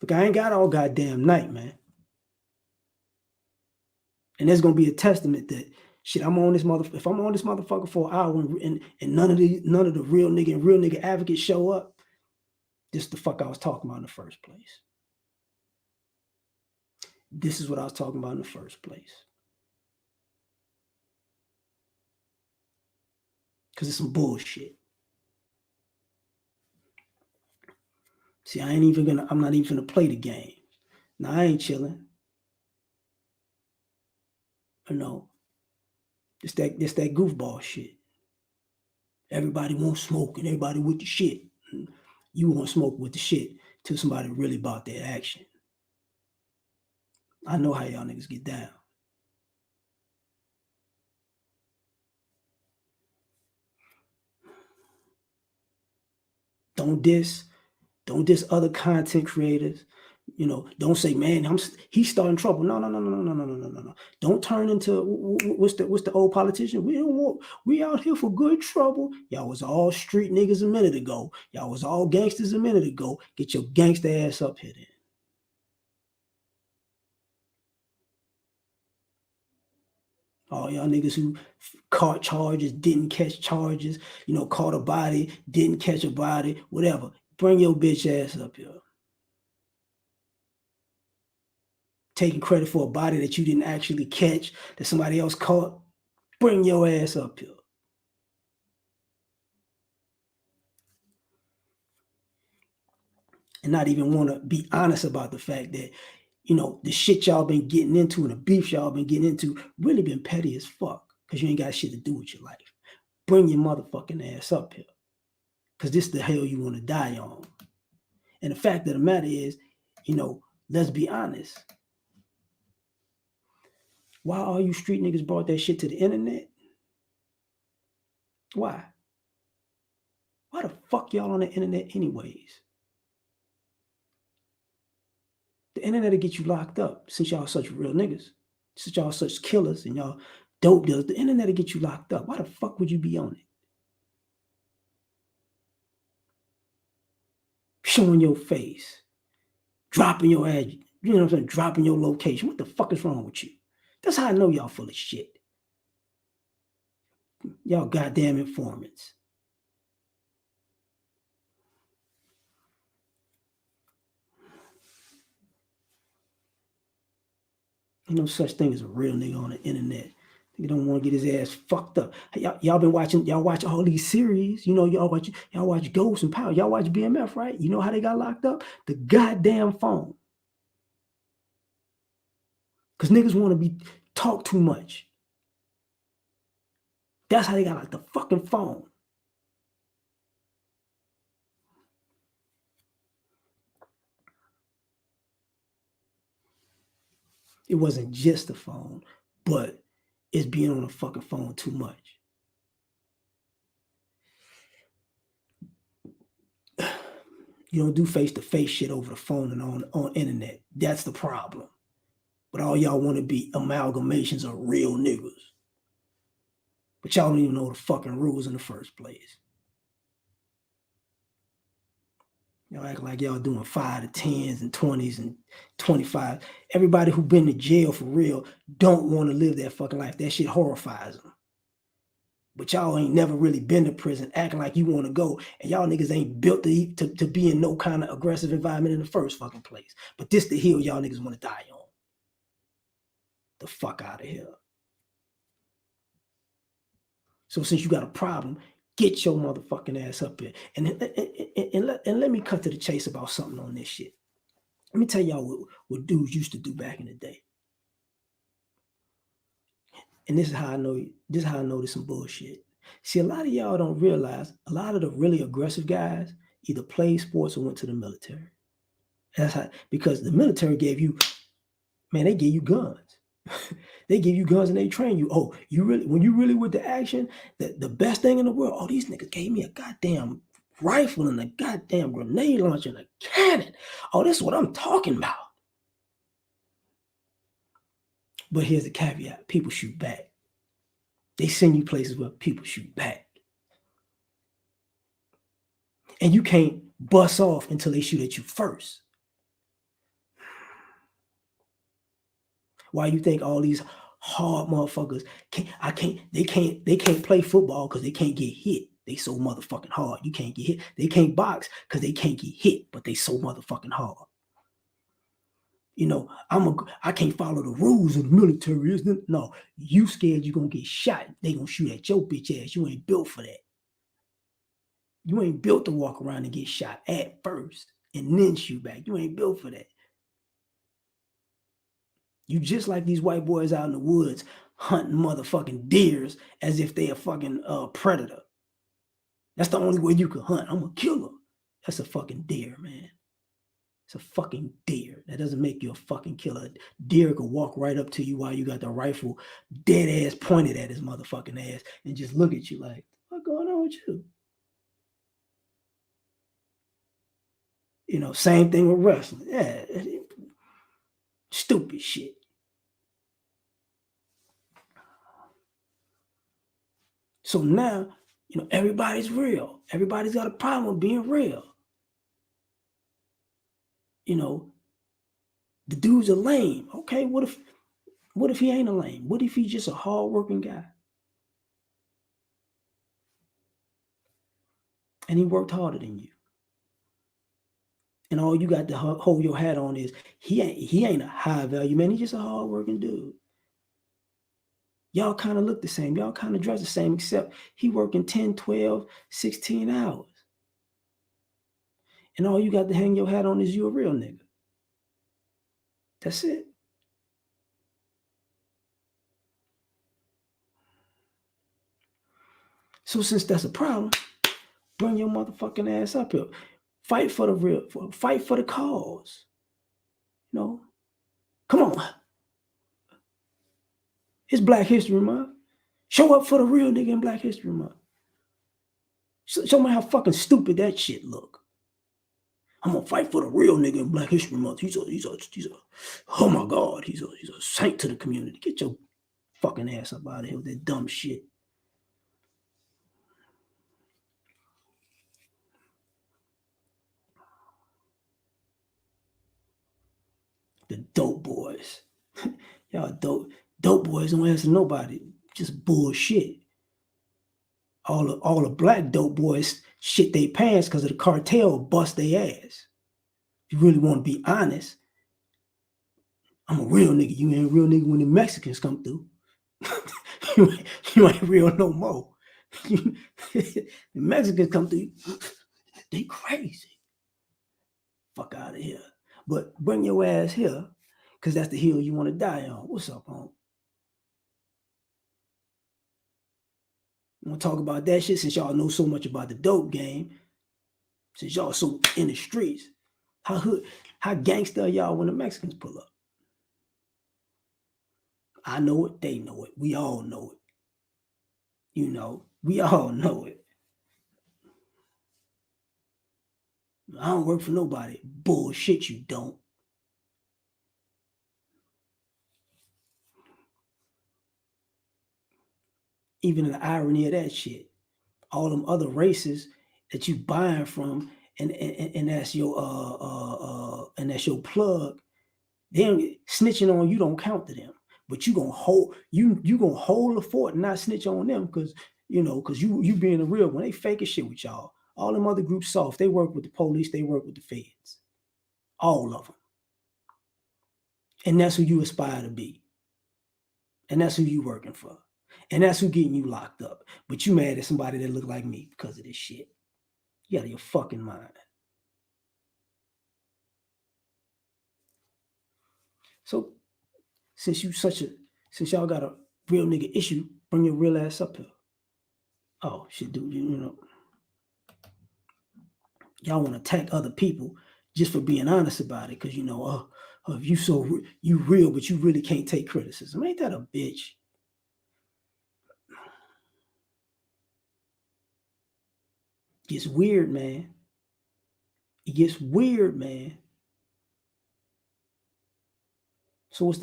Look, I ain't got all goddamn night, man. And there's gonna be a testament that shit. I'm on this motherfucker. If I'm on this motherfucker for an hour and none of the real nigga advocates show up, this is the fuck I was talking about in the first place. This is what I was talking about in the first place. Because it's some bullshit. See, I'm not even gonna play the game. Now, I ain't chilling. No. It's that goofball shit. Everybody wants smoke and everybody with the shit. You want smoke with the shit till somebody really bought their action. I know how y'all niggas get down. Don't diss other content creators. You know, don't say, man, he's starting trouble. No. Don't turn into what's the old politician? We out here for good trouble. Y'all was all street niggas a minute ago. Y'all was all gangsters a minute ago. Get your gangster ass up here then. All y'all niggas who caught charges, didn't catch charges, caught a body, didn't catch a body, whatever. Bring your bitch ass up here. Taking credit for a body that you didn't actually catch, that somebody else caught, bring your ass up here. And not even want to be honest about the fact that, the shit y'all been getting into and the beef y'all been getting into really been petty as fuck because you ain't got shit to do with your life. Bring your motherfucking ass up here because this is the hell you want to die on. And the fact of the matter is, let's be honest. Why all you street niggas brought that shit to the internet? Why? Why the fuck y'all on the internet anyways? The internet will get you locked up since y'all such real niggas. Since y'all such killers and y'all dope dealers, the internet will get you locked up. Why the fuck would you be on it? Showing your face. Dropping your address. You know what I'm saying? Dropping your location. What the fuck is wrong with you? That's how I know y'all full of shit. Y'all goddamn informants. Ain't no such thing as a real nigga on the internet. Nigga don't want to get his ass fucked up. Hey, y'all watch all these series. Y'all watch Ghost and Power. Y'all watch BMF, right? You know how they got locked up? The goddamn phone. Because niggas want to be talk too much. That's how they got the fucking phone. It wasn't just the phone, but it's being on the fucking phone too much. You don't do face-to-face shit over the phone and on internet. That's the problem. But all y'all want to be amalgamations of real niggas. But y'all don't even know the fucking rules in the first place. Y'all act like y'all doing 5 to 10s and 20s and 25. Everybody who been to jail for real don't want to live that fucking life. That shit horrifies them. But y'all ain't never really been to prison acting like you want to go. And y'all niggas ain't built to be in no kind of aggressive environment in the first fucking place. But this the hill y'all niggas want to die on. The fuck out of here. So since you got a problem, get your motherfucking ass up here. And let me cut to the chase about something on this shit. Let me tell y'all what dudes used to do back in the day. And this is how I know there's some bullshit. See, a lot of y'all don't realize a lot of the really aggressive guys either played sports or went to the military. That's how, because the military they gave you guns. They give you guns and they train you. Oh, when you really with the action, the best thing in the world, oh, these niggas gave me a goddamn rifle and a goddamn grenade launcher and a cannon. Oh, this is what I'm talking about. But here's the caveat: people shoot back. They send you places where people shoot back. And you can't bust off until they shoot at you first. Why you think all these hard motherfuckers they can't play football because they can't get hit. They so motherfucking hard. You can't get hit. They can't box because they can't get hit, but they so motherfucking hard. You know, I can't follow the rules of the military. No, you scared you're gonna get shot. They gonna shoot at your bitch ass. You ain't built for that. You ain't built to walk around and get shot at first and then shoot back. You ain't built for that. You just like these white boys out in the woods hunting motherfucking deers as if they a fucking predator. That's the only way you can hunt. I'm a killer. That's a fucking deer, man. It's a fucking deer. That doesn't make you a fucking killer. Deer could walk right up to you while you got the rifle dead ass pointed at his motherfucking ass and just look at you like, what's going on with you? You know, same thing with wrestling. Yeah, stupid shit. So now, you know, everybody's real. Everybody's got a problem with being real. You know, the dude's a lame. Okay, what if he ain't a lame? What if he's just a hardworking guy? And he worked harder than you. And all you got to hold your hat on is he ain't a high value man. He's just a hardworking dude. Y'all kind of look the same. Y'all kind of dress the same, except he working 10, 12, 16 hours. And all you got to hang your hat on is you a real nigga. That's it. So since that's a problem, bring your motherfucking ass up here. Fight for the real, fight for the cause. You know, come on. It's Black History Month. Show up for the real nigga in Black History Month. Show me how fucking stupid that shit look. I'm gonna fight for the real nigga in Black History Month. He's a oh my God, he's a saint to the community. Get your fucking ass up out of here with that dumb shit. The dope boys. Y'all dope boys don't answer nobody. Just bullshit. All the black dope boys shit they pants because of the cartel bust their ass. If you really want to be honest, I'm a real nigga. You ain't a real nigga when the Mexicans come through. you ain't real no more. The Mexicans come through, they crazy. Fuck out of here. But bring your ass here, because that's the hill you want to die on. What's up, home? I want to talk about that shit since y'all know so much about the dope game. Since y'all so in the streets. How gangster are y'all when the Mexicans pull up? I know it, they know it. We all know it. You know, we all know it. I don't work for nobody. Bullshit, you don't. Even the irony of that shit. All them other races that you buying from and that's your and that's your plug, them snitching on you don't count to them. But you gonna hold the fort and not snitch on them because you being a real one. They faking shit with y'all. All them other groups soft. They work with the police. They work with the feds. All of them. And that's who you aspire to be. And that's who you working for. And that's who getting you locked up. But you mad at somebody that look like me because of this shit. You out of your fucking mind. So since y'all got a real nigga issue, bring your real ass up here. Oh shit, dude, you know. Y'all want to attack other people just for being honest about it, because if you real, but you really can't take criticism. Ain't that a bitch? It gets weird, man. It gets weird, man. So what's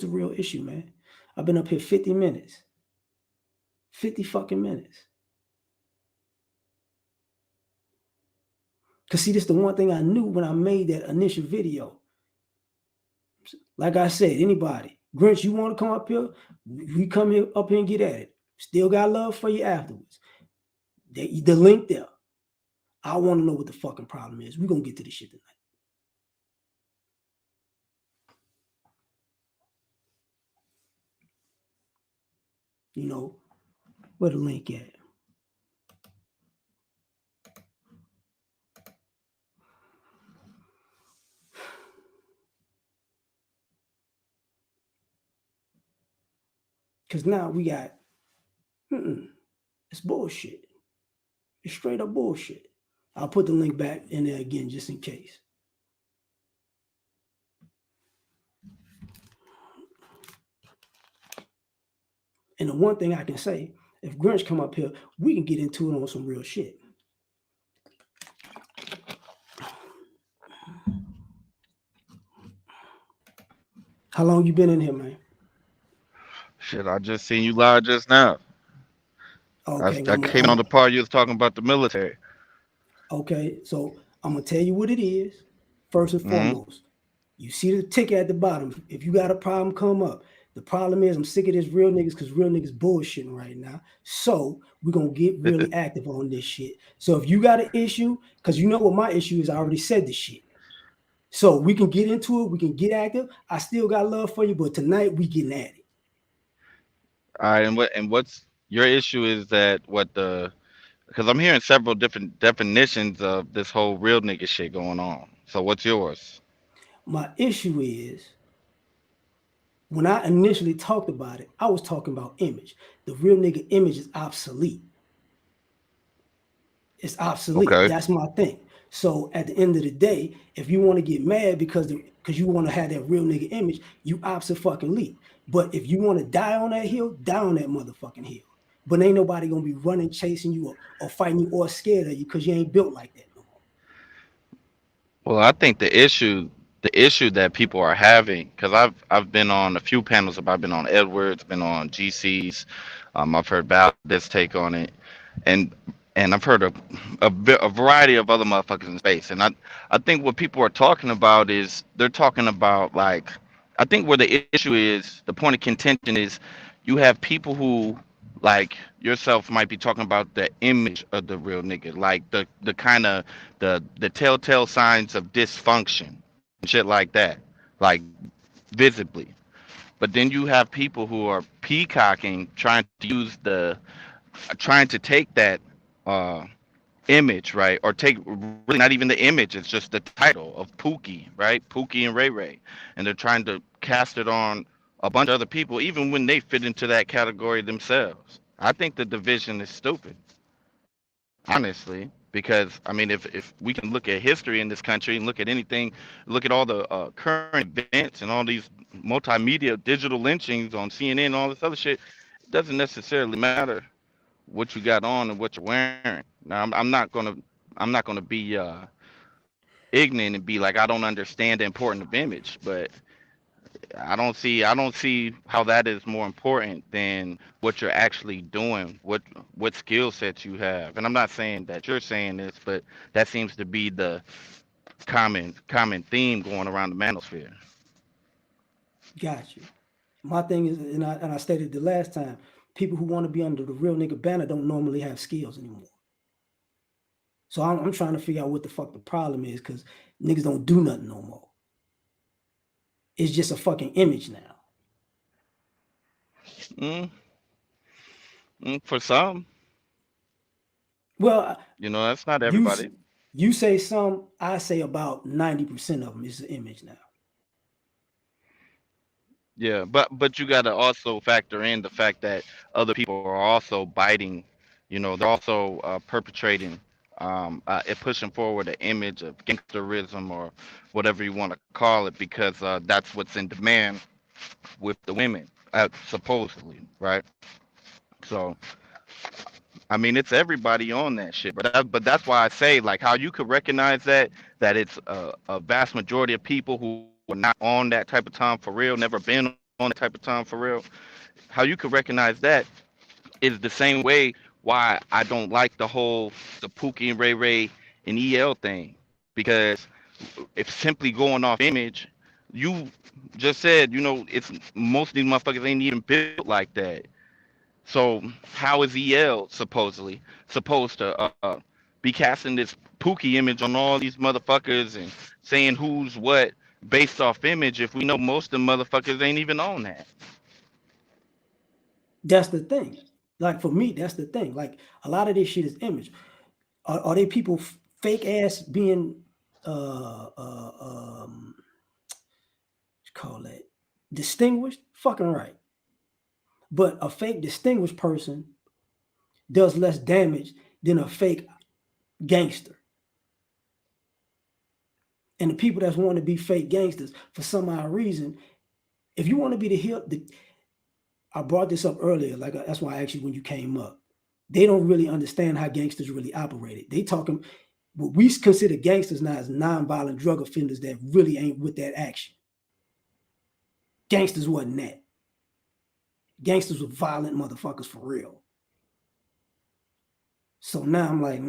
the real issue, man? I've been up here 50 minutes. 50 fucking minutes. Cause see, this the one thing I knew when I made that initial video. Like I said, anybody, Grinch, you want to come up here? We come here up here and get at it. Still got love for you afterwards. The link there. I want to know what the fucking problem is. We're gonna get to this shit tonight. You know, where the link at? Cause now we got it's bullshit. It's straight up bullshit. I'll put the link back in there again just in case. And the one thing I can say, if Grinch come up here, we can get into it on some real shit. How long you been in here, man? Shit, I just seen you live just now. Okay, I well, came on the part you was talking about the military. okay. So I'm gonna tell you what it is. First and Hmm. foremost, you see the ticket at the bottom. If you got a problem, come up. The problem is I'm sick of this real niggas because real niggas bullshitting right now. So we're gonna get really active on this shit. So if you got an issue, because you know what my issue is, I already said this shit. So we can get into it, we can get active. I still got love for you, but tonight we getting at it. All right, what's your issue is that what the because I'm hearing several different definitions of this whole real nigga shit going on. So what's yours? My issue is when I initially talked about it, I was talking about image. The real nigga image is obsolete. It's obsolete. Okay. That's my thing. So at the end of the day, if you want to get mad because you want to have that real nigga image, you obsolete. But if you want to die on that hill, die on that motherfucking hill. But ain't nobody gonna be running, chasing you, or fighting you, or scared of you because you ain't built like that no more. Well, I think the issue that people are having, because I've been on a few panels. I've been on Edwards, been on GC's. I've heard Valdez take on it, and I've heard a variety of other motherfuckers in space. And I think what people are talking about is they're talking about like I think where the issue is, the point of contention is you have people who like yourself might be talking about the image of the real nigga, like the kind of the telltale signs of dysfunction and shit like that, like visibly. But then you have people who are peacocking, trying to use trying to take that uh, image, right? Or take really not even the image, it's just the title of Pookie, right? Pookie and Ray Ray. And they're trying to cast it on a bunch of other people, even when they fit into that category themselves. I think the division is stupid, honestly. Because I mean, if we can look at history in this country and look at anything, look at all the current events and all these multimedia digital lynchings on CNN and all this other shit, it doesn't necessarily matter what you got on and what you're wearing. Now, I'm not gonna be ignorant and be like I don't understand the importance of image, but I don't see how that is more important than what you're actually doing, what skill sets you have. And I'm not saying that you're saying this, but that seems to be the common theme going around the manosphere. Got you. My thing is, and I stated the last time, people who want to be under the real nigga banner don't normally have skills anymore. So I'm trying to figure out what the fuck the problem is because niggas don't do nothing no more. It's just a fucking image now. Mm, for some, Well, that's not you everybody. you say some, I say about 90% of them is the image now. Yeah, but you got to also factor in the fact that other people are also biting. They're also perpetrating, pushing forward an image of gangsterism or whatever you want to call it, because that's what's in demand with the women, supposedly, right? So, I mean, it's everybody on that shit, but that's why I say like how you could recognize that it's a vast majority of people who not on that type of time for real, never been on that type of time for real, how you could recognize that is the same way why I don't like the Pookie and Ray Ray and EL thing. Because if simply going off image, you just said, it's most of these motherfuckers ain't even built like that. So how is EL supposed to be casting this Pookie image on all these motherfuckers and saying who's what based off image if we know most of the motherfuckers ain't even on that? That's the thing. Like for me, that's the thing. Like a lot of this shit is image. Are they people fake ass being call that distinguished? Fucking right. But a fake distinguished person does less damage than a fake gangster. And the people that want to be fake gangsters for some odd reason, if you want to be I brought this up earlier, like that's why I asked you when you came up. They don't really understand how gangsters really operated. They talking what we consider gangsters now as nonviolent drug offenders that really ain't with that action. Gangsters wasn't that. Gangsters were violent motherfuckers for real. So now I'm like,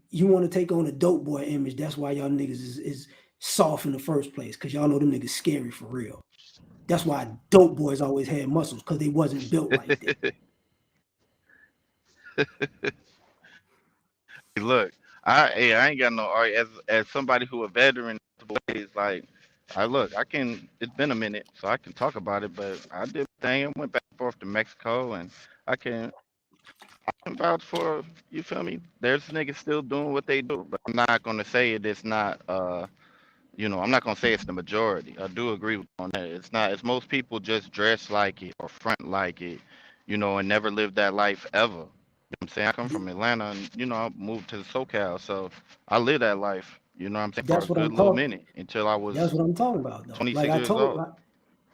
you want to take on a dope boy image. That's why y'all niggas is soft in the first place, because y'all know them niggas scary for real. That's why dope boys always had muscles, because they wasn't built like that. Look, I ain't got no art as somebody who a veteran is like I can it's been a minute so I can talk about it, but I did my thing. I went back and forth to Mexico and I can vouch for you feel me? There's niggas still doing what they do. But I'm not gonna say it's not I'm not gonna say it's the majority. I do agree with you on that. It's not it's most people just dress like it or front like it, and never live that life ever. I'm saying? I come from Atlanta and I moved to the SoCal, so I live that life, what I'm saying, for a That's what good I'm little talking. minute until I That's was what I'm talking about, though. Like 26 I years told, old.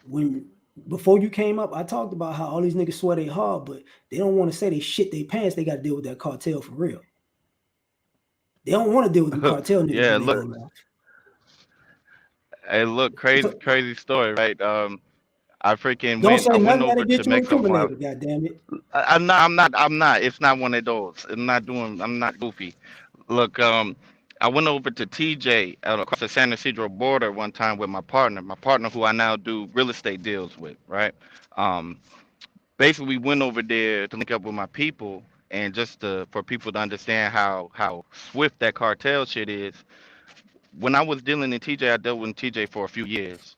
when before you came up, I talked about how all these niggas swear they hard, but they don't want to say they shit they pants. They got to deal with that cartel for real. They don't want to deal with them cartel niggas Yeah, getting their look, whole life. hey, look, crazy, So crazy story, right? don't I say went nothing that'll over to get you Mexico. incriminated. God damn it! I'm not. It's not one of those. I'm not goofy. Look, I went over to TJ across the San Ysidro border one time with my partner who I now do real estate deals with, right? Um, Basically we went over there to link up with my people and just for people to understand how swift that cartel shit is. When I was dealing in TJ, I dealt with TJ for a few years.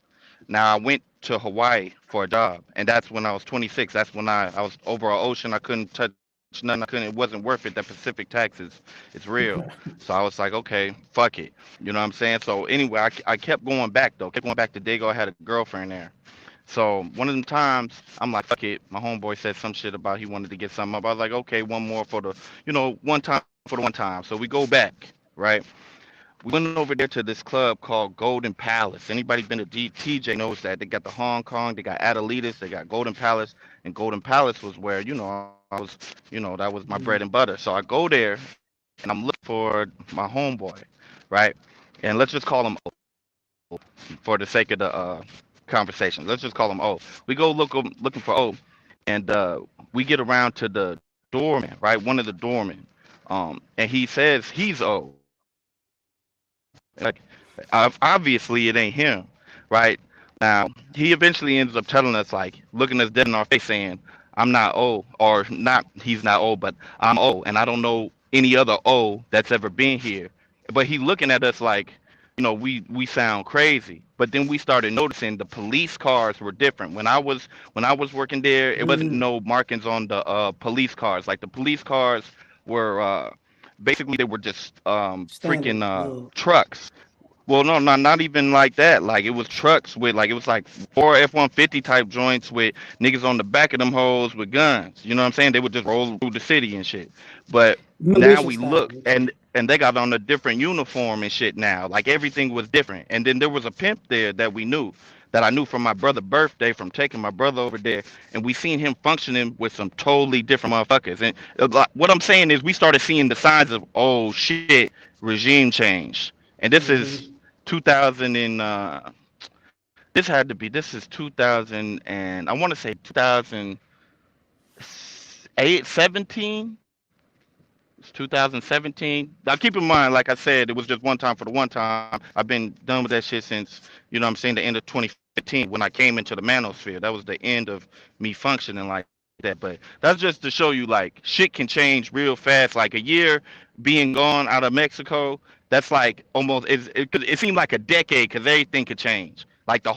Now I went to Hawaii for a job, and that's when I was 26. That's when I was over an ocean. I couldn't touch nothing. I couldn't. It wasn't worth it. That Pacific taxes, it's real. So I was like, okay, fuck it. You know what I'm saying? So anyway, I kept going back though. Kept going back to Dago. I had a girlfriend there. So one of them times, I'm like, fuck it. My homeboy said some shit about he wanted to get something up. I was like, okay, one more for the, one time for the one time. So we go back, right? We went over there to this club called Golden Palace. Anybody been to TJ knows that. They got the Hong Kong, they got Adelitas, they got Golden Palace, and Golden Palace was where, that was my bread and Mm. butter. So I go there and I'm looking for my homeboy, right? And let's just call him for the sake of the conversation. Let's just call him O. We go looking for O, and we get around to the doorman, right? One of the doormen, and he says he's O. Like, obviously it ain't him, right? Now he eventually ends up telling us, like, looking us dead in our face, saying, "I'm not O," or not. He's not O, but I'm O, and I don't know any other O that's ever been here. But he looking at us like, we sound crazy. But then we started noticing the police cars were different. When I was working there, it wasn't Mm. no markings on the police cars. Like the police cars were basically they were just freaking Standard little. trucks. Well, no, not even like that. Like it was trucks with like it was like four F-150 type joints with niggas on the back of them hoes with guns. You know what I'm saying? They would just roll through the city and shit. But now Militia we style. look and they got on a different uniform and shit now. Like everything was different. And then there was a pimp there that I knew from my brother's birthday from taking my brother over there, and we seen him functioning with some totally different motherfuckers. And what I'm saying is we started seeing the signs of oh shit regime change, and this is Mm-hmm. 2000 and this had to be this is 2000 and I want to say 2008 17. It's 2017. Now keep in mind, like I said, it was just one time for the one time. I've been done with that shit since, you know what I'm saying, the end of 2015 when I came into the manosphere. That was the end of me functioning like that. But that's just to show you like shit can change real fast. Like a year being gone out of Mexico, that's like almost it seemed like a decade because everything could change. Like the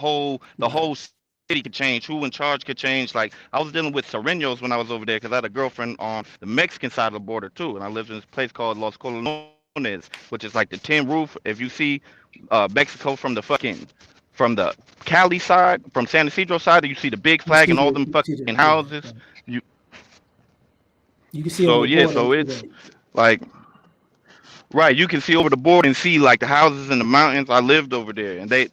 Right. whole city could change, who in charge could change. Like I was dealing with Serenos when I was over there because I had a girlfriend on the Mexican side of the border too, and I lived in this place called Los Colones, which is like the tin roof. If you see Mexico from the Cali side, from San Isidro side, you see the big You flag see and all the, them you see fucking the, yeah, houses. right. You You can see over so the yeah, border. so it's like right, you can see over the board and see like the houses in the mountains. I lived over there, and they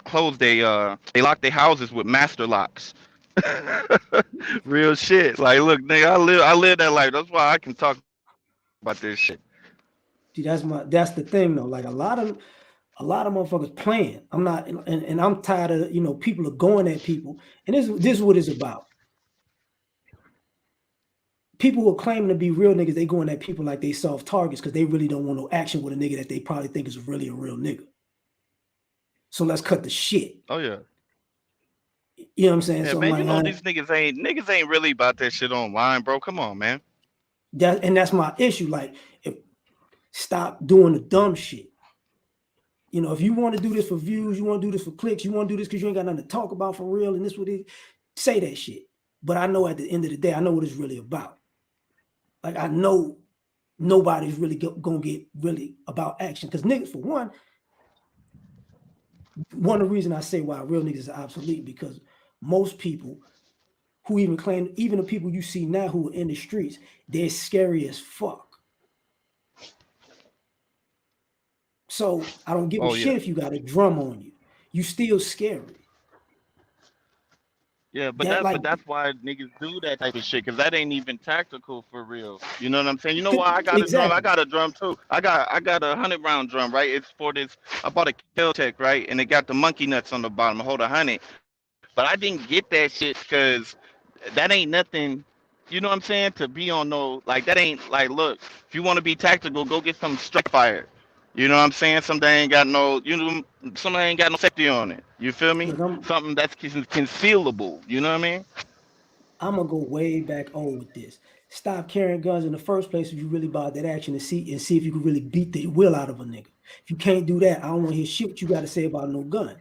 closed they locked their houses with master locks. Real shit. Like, look, nigga, I live that life. That's why I can talk about this shit. See, that's the thing though. Like a lot of motherfuckers playing. I'm not, and I'm tired of people are going at people, and this is what it's about. People who are claiming to be real niggas, they going at people like they soft targets because they really don't want no action with a nigga that they probably think is really a real nigga. So let's cut the shit. Oh yeah. You know what I'm saying? Yeah, So I'm man. You like, know these niggas ain't really about that shit online, bro. Come on, man. that's my issue. Like, if stop doing the dumb shit. If you want to do this for views, you want to do this for clicks, you want to do this because you ain't got nothing to talk about for real, and this what it say that shit. But I know at the end of the day, I know what it's really about. Like, I know nobody's really gonna get really about action. Because niggas, for one of the reasons I say why real niggas are obsolete, because most people who even claim, even the people you see now who are in the streets, they're scary as fuck. So I don't give a Oh yeah. shit if you got a drum on you. You still scary. Yeah, That like but that's why niggas do that type of shit, cause that ain't even tactical for real. You know what I'm saying? You know why I got a drum? I exactly. got a drum too. I got a 100 round drum, right? It's for this. I bought a Kel-Tec, right? And it got the monkey nuts on the bottom. I hold 100, but I didn't get that shit because that ain't nothing. You know what I'm saying? To be on no like that ain't like look. If you want to be tactical, go get some strike fire. You know what I'm saying? Something that ain't got no, something that ain't got no safety on it. You feel me? Look, Something that's concealable. You know what I mean? I'm gonna go way back old with this. Stop carrying guns in the first place if you really about that action, and see if you can really beat the will out of a nigga. If you can't do that, I don't want to hear shit what you got to say about no gun.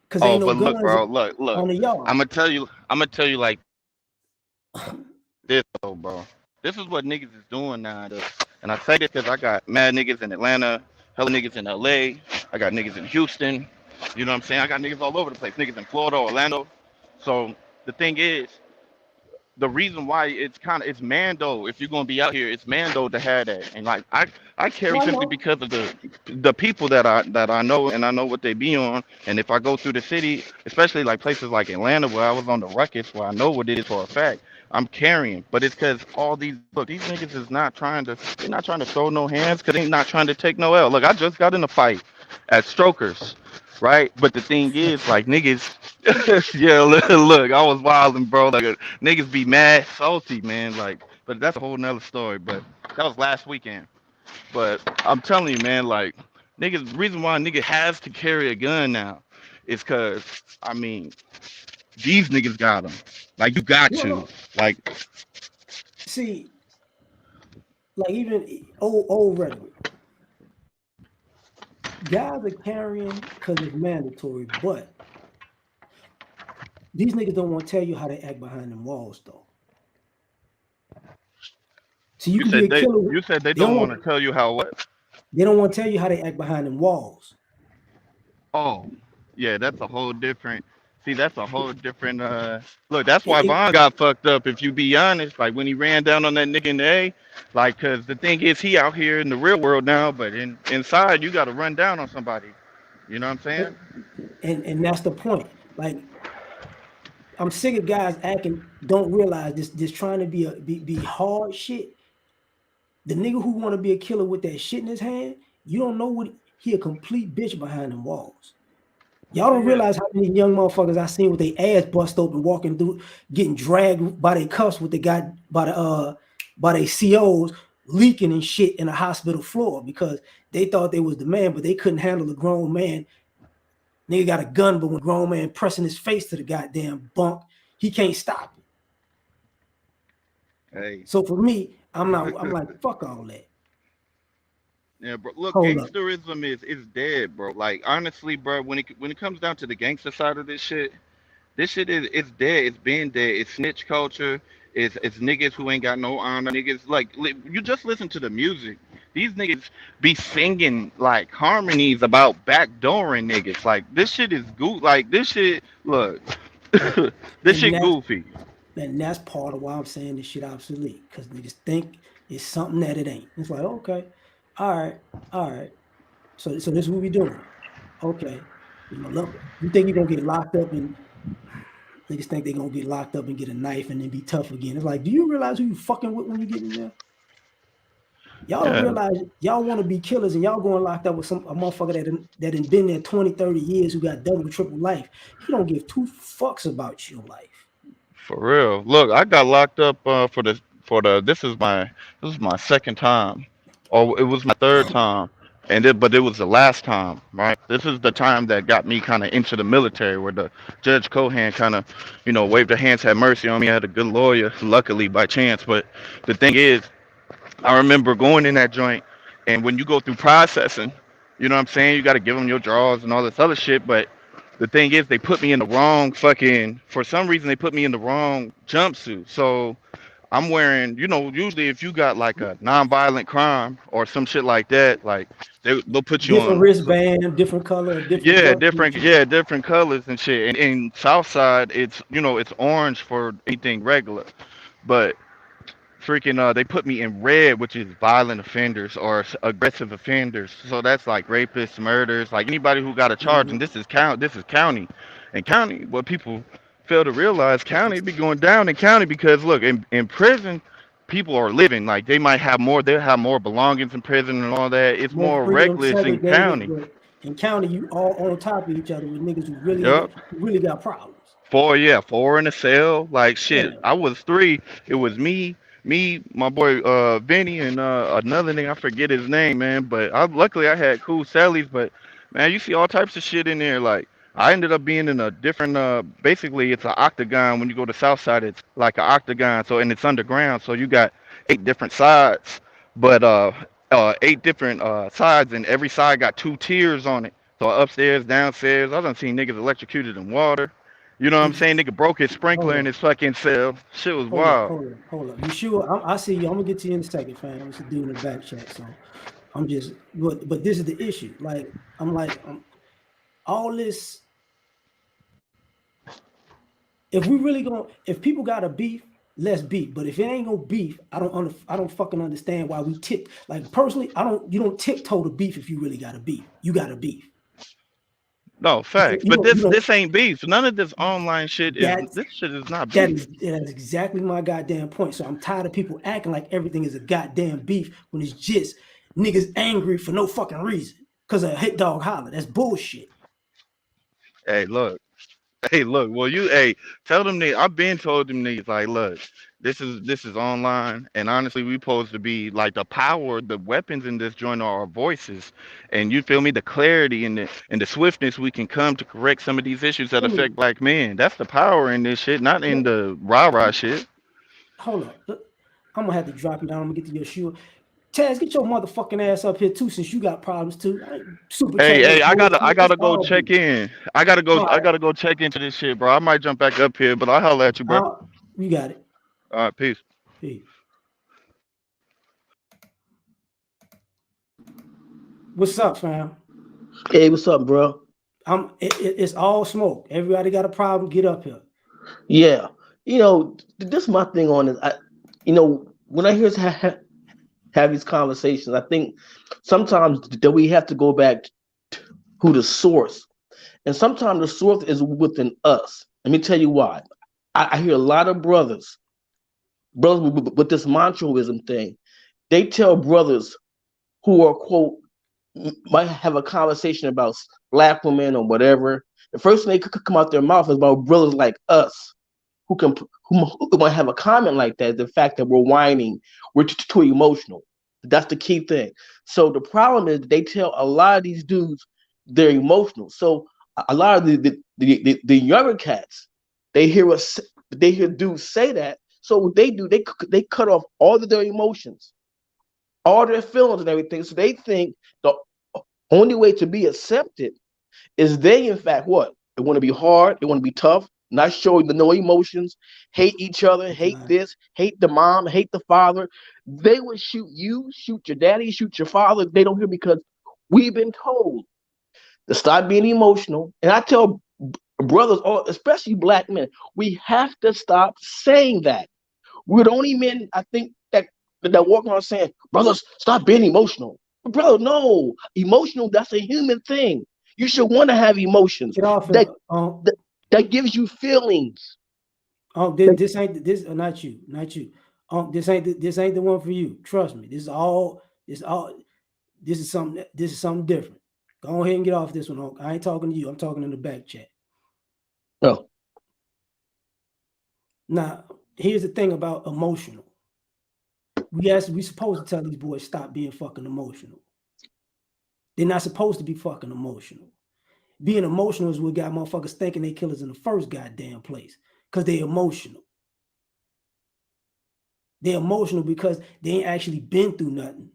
Cause Oh, ain't no but look, guns bro, look. on the yard. I'm gonna tell you like this, though, bro. This is what niggas is doing nowadays, and I say this because I got mad niggas in Atlanta, hella niggas in L.A., I got niggas in Houston. You know what I'm saying? I got niggas all over the place, niggas in Florida, Orlando. So the thing is, the reason why it's mando if you're gonna be out here, it's mando to have that. And like I carry Oh, I simply know. because of the people that I know and I know what they be on. And if I go through the city, especially like places like Atlanta where I was on the ruckus, where I know what it is for a fact, I'm carrying. But it's because all these niggas is not trying to they're not trying to throw no hands because they not trying to take no L. Look, I just got in a fight at Strokers, right? But the thing is, like niggas, yeah, look, I was wilding, bro. Like niggas be mad, salty, man. Like, but that's a whole nother story. But that was last weekend. But I'm telling you, man, like niggas, the reason why a nigga has to carry a gun now is cause I mean these niggas got them. Like you got to. Well, Like see, like even old rhetoric. Guys are carrying because it's mandatory, but these niggas don't want to tell you how they act behind them walls, though. So you you can be said a killer. you said they They don't don't want to want. tell you how what? They don't want to tell you how they act behind them walls. Oh, yeah, that's a whole different. See, that's a whole different. Look, that's why It, Vaughn got fucked up. If you be honest, like when he ran down on that nigga in the A, like, cause the thing is, he out here in the real world now, but inside, you got to run down on somebody. You know what I'm saying? it, and that's the point. Like, I'm sick of guys acting don't realize this trying to be hard shit. The nigga who want to be a killer with that shit in his hand, you don't know what he a complete bitch behind them walls. Y'all don't Yeah. realize how many young motherfuckers I seen with their ass bust open, walking through, getting dragged by their cuffs with they got by their COs leaking and shit in a hospital floor because they thought they was the man, but they couldn't handle a grown man. Nigga got a gun, but when a grown man pressing his face to the goddamn bunk, he can't stop it. Hey. So for me, I'm like, fuck all that. Yeah, bro. Look, Hold up. gangsterism is dead, bro. Like honestly, bro, when it comes down to the gangster side of this shit is it's dead. It's been dead. It's snitch culture. It's niggas who ain't got no honor. Niggas like you just listen to the music. These niggas be singing like harmonies about backdooring niggas. Like this shit is like this shit. Look, this And shit that's goofy. and that's part of why I'm saying this shit obsolete. Because niggas think it's something that it ain't. It's like, okay, all right. So this is what we doing. Okay. Look, you think you're gonna get locked up and niggas think they're gonna get locked up and get a knife and then be tough again. It's like, do you realize who you fucking with when you get in there? Y'all don't Yeah, realize y'all want to be killers and y'all going locked up with a motherfucker that done been there 20, 30 years who got double, triple life. He don't give two fucks about your life. for real. Look, I got locked up for the this is my second time, or it was my third time, but it was the last time, right? This is the time that got me kind of into the military, where the Judge Cohan kind of, waved her hands, had mercy on me. I had a good lawyer, luckily by chance. But the thing is, I remember going in that joint, and when you go through processing, you know what I'm saying? You got to give them your draws and all this other shit. But the thing is, they put me in the wrong for some reason, they put me in the wrong jumpsuit. So I'm wearing, usually if you got like a non-violent crime or some shit like that, like they'll put you Different on, wristband, different color, different yeah, jumpsuit. different colors and shit. And in Southside, it's orange for anything regular. But freaking they put me in red, which is violent offenders or aggressive offenders. So that's like rapists, murders, like anybody who got a charge. And Mhm. this is county. And county, what people fail to realize, county be going down in county because look, in prison people are living, like they'll have more belongings in prison and all that. It's More more freedom, reckless in segregated, county. but in county, you all on top of each other with niggas who really ain't got, Yup. who really got problems. Four in a cell. Like shit. Yeah. I was three. It was me, my boy Vinny, and another nigga. I forget his name, man. But luckily I had cool Sally's. But man, you see all types of shit in there. Like I ended up being in a different. Basically, it's an octagon. When you go to Southside, it's like an octagon. So and it's underground. So you got 8 different sides, but 8 different sides, and every side got 2 tiers on it. So upstairs, downstairs. I done seen niggas electrocuted in water. You know what I'm You, saying? Nigga broke his sprinkler hold in up, his fucking cell. Shit was hold up, wild. hold up, hold up. You sure? I see you. I'm gonna get to you in a second, fam. It's a dude in the back chat. So I'm just, but this is the issue. Like, I'm like, all this. If we really gonna, if people got a beef, let's beef. But if it ain't no beef, I don't fucking understand why we tip. Like personally, you don't tiptoe to beef if you really got a beef. You got a beef. No, facts. You But don't, this you don't. this ain't beef. None of this online shit is That's this shit is not that beef. is exactly my goddamn point. So I'm tired of people acting like everything is a goddamn beef when it's just niggas angry for no fucking reason because a hit dog holler. That's bullshit. Hey, look. Hey, look. Well, tell them niggas. I've been told them niggas like, look, this is online, and honestly, we supposed to be like the power, the weapons in this joint are our voices, and you feel me, the clarity and the swiftness we can come to correct some of these issues that Let me affect black men. That's the power in this shit, not in let, the rah rah shit. hold up. I'm gonna have to drop you down. I'm gonna get to your shoe. Taz, get your motherfucking ass up here too, since you got problems too. I ain't super Hey, chat no hey, I gotta, I bullshit. Let's gotta go all check be. in. I gotta go, All I right, gotta go check into this shit, bro. I might jump back up here, but I'll holler at you, bro. you got it. All right, peace. Peace. What's up, fam? Hey, what's up, bro? It's all smoke. Everybody got a problem. Get up here. Yeah, this is my thing on it. When I hear have these conversations, I think sometimes that we have to go back to who the source, and sometimes the source is within us. Let me tell you why. I hear a lot of brothers with this mantroism thing. They tell brothers who are quote might have a conversation about black women or whatever, the first thing they could come out their mouth is about brothers like us who might have a comment like that. The fact that we're whining, we're too emotional. That's the key thing. So the problem is they tell a lot of these dudes they're emotional. So a lot of the younger cats, they hear us, they hear dudes say that. So what they do, they cut off all of their emotions, all their feelings and everything. So they think the only way to be accepted is they, in fact, what? They want to be hard, they want to be tough, not showing the no emotions, hate each other, hate this, hate the mom, hate the father. They would shoot you, shoot your daddy, shoot your father. They don't hear because we've been told to stop being emotional. And I tell brothers, especially black men, we have to stop saying that. We're the only men, I think, that walk around saying, brothers, stop being emotional. Bro, no, emotional, that's a human thing. You should want to have emotions. Get off That, it. that gives you feelings. This ain't this not you, not you. This ain't the one for you. Trust me. This is something different. Go ahead and get off this one. I ain't talking to you. I'm talking in the back chat. Oh. Now, here's the thing about emotional. We supposed to tell these boys stop being fucking emotional. They're not supposed to be fucking emotional. Being emotional is what got motherfuckers thinking they killers in the first goddamn place. Because they're emotional. They're emotional because they ain't actually been through nothing.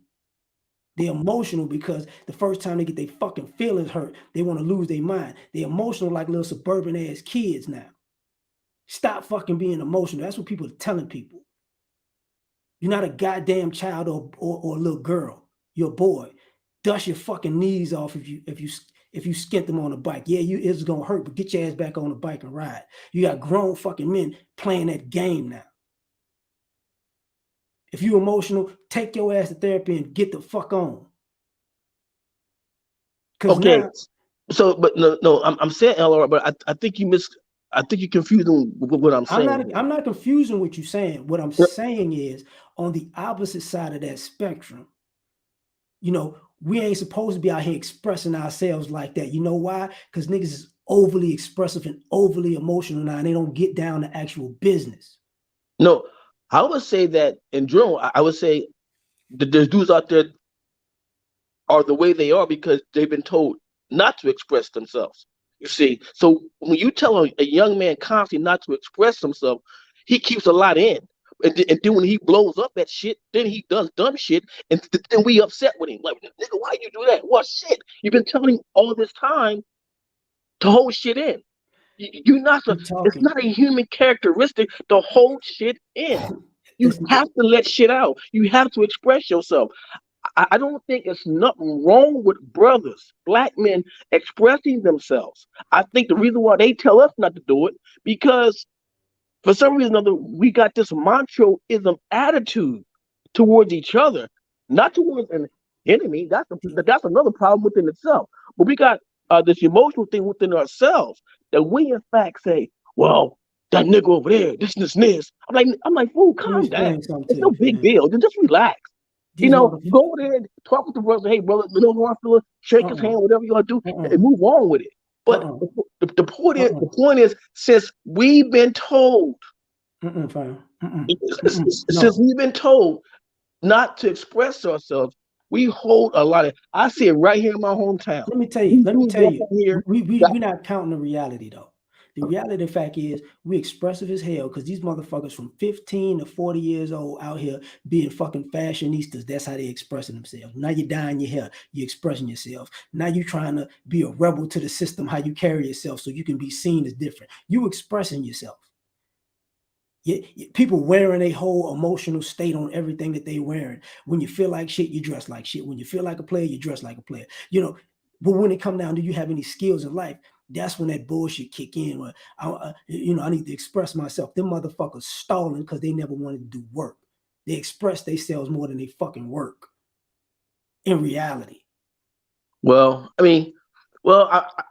They're emotional because the first time they get their fucking feelings hurt, they want to lose their mind. They're emotional like little suburban ass kids now. Stop fucking being emotional. That's what people are telling people. You're not a goddamn child or a little girl. You're a boy. Dust your fucking knees off if you skint them on a bike. Yeah, it's gonna hurt, but get your ass back on the bike and ride. You got grown fucking men playing that game now. If you emotional, take your ass to therapy and get the fuck on. Okay. Now, so, but no, I'm saying L.R, but I think you're confusing what I'm saying. I'm not confusing what you're saying. What I'm saying is on the opposite side of that spectrum, we ain't supposed to be out here expressing ourselves like that. You know why? Because niggas is overly expressive and overly emotional now, and they don't get down to actual business. No, I would say that in general, I would say that there's dudes out there are the way they are because they've been told not to express themselves. You see, so when you tell a young man constantly not to express himself, he keeps a lot in. And then when he blows up at shit, then he does dumb shit, and then we upset with him. Like, nigga, why you do that? What shit? You've been telling him all this time to hold shit in. You're not. It's not a human characteristic to hold shit in. You have to let shit out. You have to express yourself. I don't think it's nothing wrong with brothers, black men expressing themselves. I think the reason why they tell us not to do it because for some reason or other we got this machoism attitude towards each other, not towards an enemy. That's another problem within itself. But we got this emotional thing within ourselves that we in fact say, well, that nigga over there, this. I'm like, fool, calm down. It's no big deal. Just relax. Go there and talk with the brother. Hey, brother, how I feel. Shake his hand, whatever you want to do, and move on with it. But the point is, since we've been told, since we've been told not to express ourselves, we hold a lot of. I see it right here in my hometown. Let me tell you. We're not counting the reality though. The reality of the fact is we expressive as hell because these motherfuckers from 15 to 40 years old out here being fucking fashionistas. That's how they expressing themselves. Now you're dyeing your hair. You're expressing yourself. Now you're trying to be a rebel to the system, how you carry yourself so you can be seen as different. You expressing yourself. People wearing a whole emotional state on everything that they wearing. When you feel like shit, you dress like shit. When you feel like a player, you dress like a player. But when it come down to you have any skills in life, that's when that bullshit kick in. Where I need to express myself. Them motherfuckers stalling because they never wanted to do work. They express themselves more than they fucking work. In reality. Well, I'm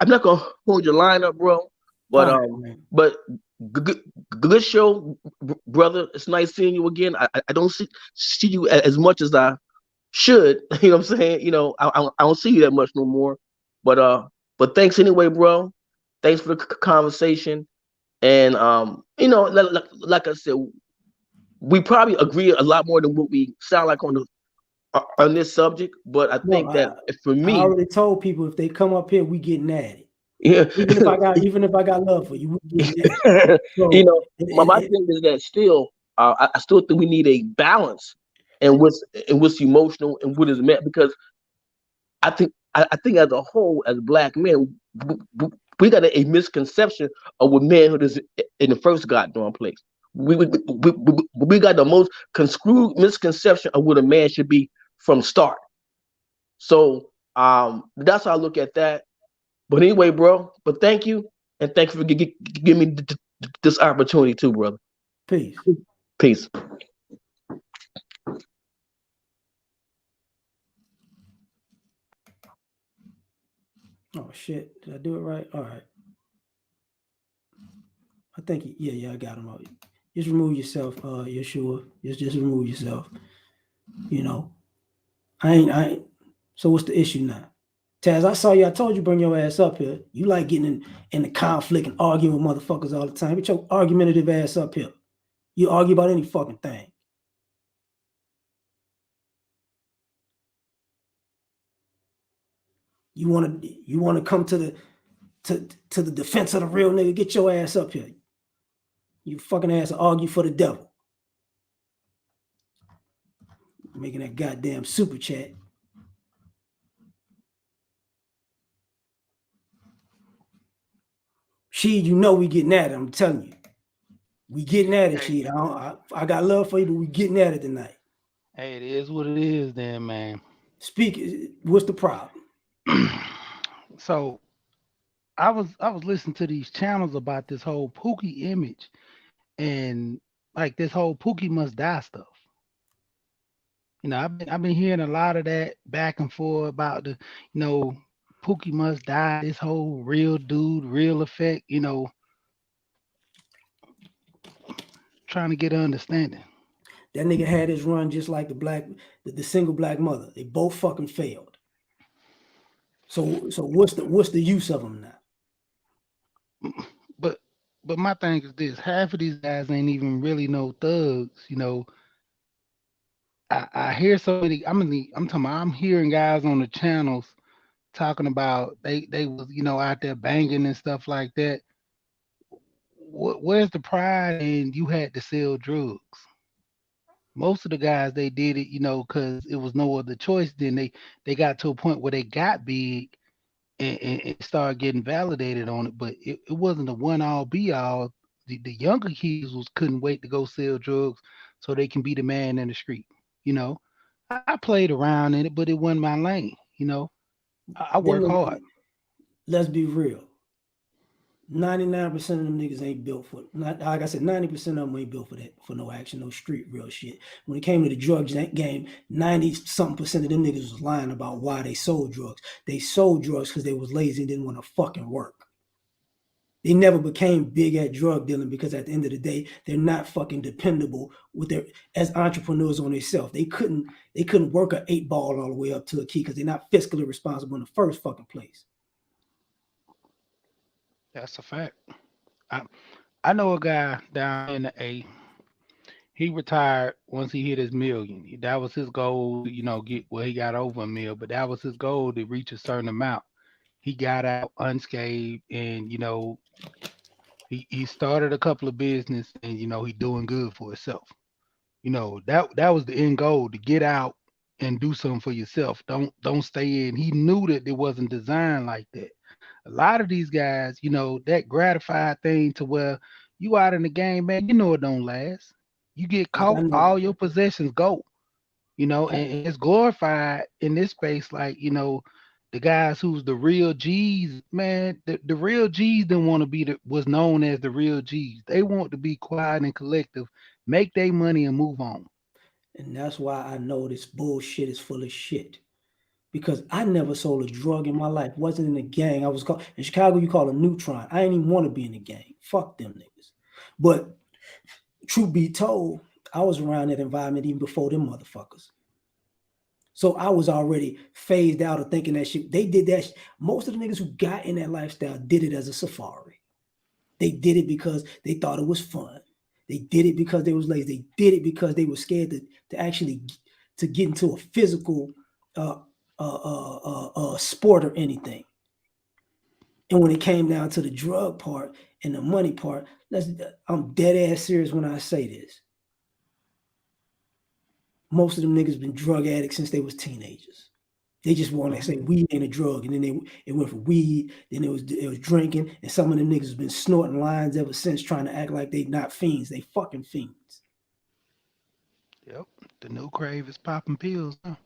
not gonna hold your line up, bro. But but good show, brother. It's nice seeing you again. I don't see you as much as I should. You know what I'm saying? You know, I don't see you that much no more. But thanks anyway, bro. Thanks for the conversation. And you know, like I said, we probably agree a lot more than what we sound like on this subject. But I No, think that for I me, already told people if they come up here, we getting at it. yeah, Even if I got love for you, we getting at it. you So know, my thing is that still, I still think we need a balance in what's emotional and what is meant, because I think as a whole, as black men, we got a misconception of what manhood is in the first goddamn place. We got the most conscrewed misconception of what a man should be from start. So that's how I look at that. But anyway, bro. But thank you, and thank you for giving me this opportunity too, brother. peace. Peace. Oh shit, did I do it right? All right. I think yeah, I got him out. Just remove yourself, Yeshua. Just remove yourself. You know, I ain't. So what's the issue now? Taz, I saw you. I told you bring your ass up here. You like getting in the conflict and arguing with motherfuckers all the time. Get your argumentative ass up here. You argue about any fucking thing. You wanna come to the defense of the real nigga? Get your ass up here. You fucking ass argue for the devil. Making that goddamn super chat. You know we getting at it. I'm telling you, we getting at it, Sheed. I got love for you, but we getting at it tonight. Hey, it is what it is, then, man. Speak. What's the problem? So I was listening to these channels about this whole Pookie image and like this whole Pookie must die stuff. You know, I've been hearing a lot of that back and forth about the, Pookie must die. This whole real dude, real effect. Trying to get an understanding. That nigga had his run just like the single black mother. They both fucking failed. So what's the use of them now? But my thing is this: half of these guys ain't even really no thugs. I hear so many. I'm talking about. I'm hearing guys on the channels talking about they was out there banging and stuff like that. Where's the pride in you had to sell drugs? Most of the guys they did it, because it was no other choice. Then they got to a point where they got big and started getting validated on it. But it wasn't a one all be all. The younger kids couldn't wait to go sell drugs so they can be the man in the street. You know, I played around in it, but it wasn't my lane. I work hard. Let's be real. 99% of them niggas ain't built for, not like I said, 90% of them ain't built for that, for no action, no street real shit. When it came to the drugs game, 90-something% of them niggas was lying about why they sold drugs. They sold drugs because they was lazy and didn't want to fucking work. They never became big at drug dealing because at the end of the day, they're not fucking dependable as entrepreneurs on themselves. They couldn't work an 8-ball all the way up to a key because they're not fiscally responsible in the first fucking place. That's a fact. I know a guy down in the A. He retired once he hit his million. That was his goal, he got over a mil, but that was his goal to reach a certain amount. He got out unscathed and he started a couple of business and he doing good for himself. That was the end goal, to get out and do something for yourself. Don't stay in. He knew that it wasn't designed like that. A lot of these guys, that gratified thing to where you out in the game, man, it don't last. You get Like I caught, know, all your possessions go, and it's glorified in this space, like, the guys who's the real G's, man, the real G's didn't want to was known as the real G's. They want to be quiet and collective, make their money and move on. and that's why I know this bullshit is full of shit. Because I never sold a drug in my life. Wasn't in a gang. I was called in Chicago. You call a neutron. I didn't even want to be in a gang. Fuck them niggas. But truth be told, I was around that environment even before them motherfuckers. So I was already phased out of thinking that shit. They did that. Most of the niggas who got in that lifestyle did it as a safari. They did it because they thought it was fun. They did it because they was lazy. They did it because they were scared to actually to get into a physical uh, sport or anything. And when it came down to the drug part and the money part, I'm dead ass serious when I say this. Most of them niggas been drug addicts since they was teenagers. They just want to Mhm. say weed ain't a drug, and then it went for weed. Then it was drinking, and some of them niggas been snorting lines ever since, trying to act like they not fiends. They fucking fiends. Yep. The new crave is popping pills. Huh?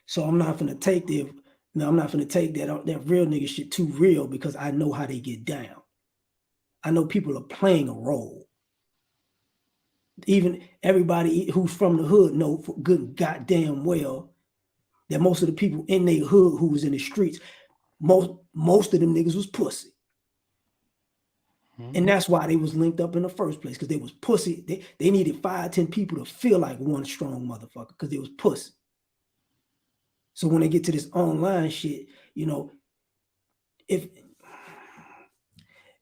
So I'm not gonna take the no, I'm not gonna take that real nigga shit too real because I know how they get down. I know people are playing a role. Even everybody who's from the hood know for good goddamn well that most of the people in their hood who was in the streets, most of them niggas was pussy. And Mhm. that's why they was linked up in the first place, because they was pussy. They needed 5, 10 people to feel like one strong motherfucker because they was pussy. So when they get to this online shit, if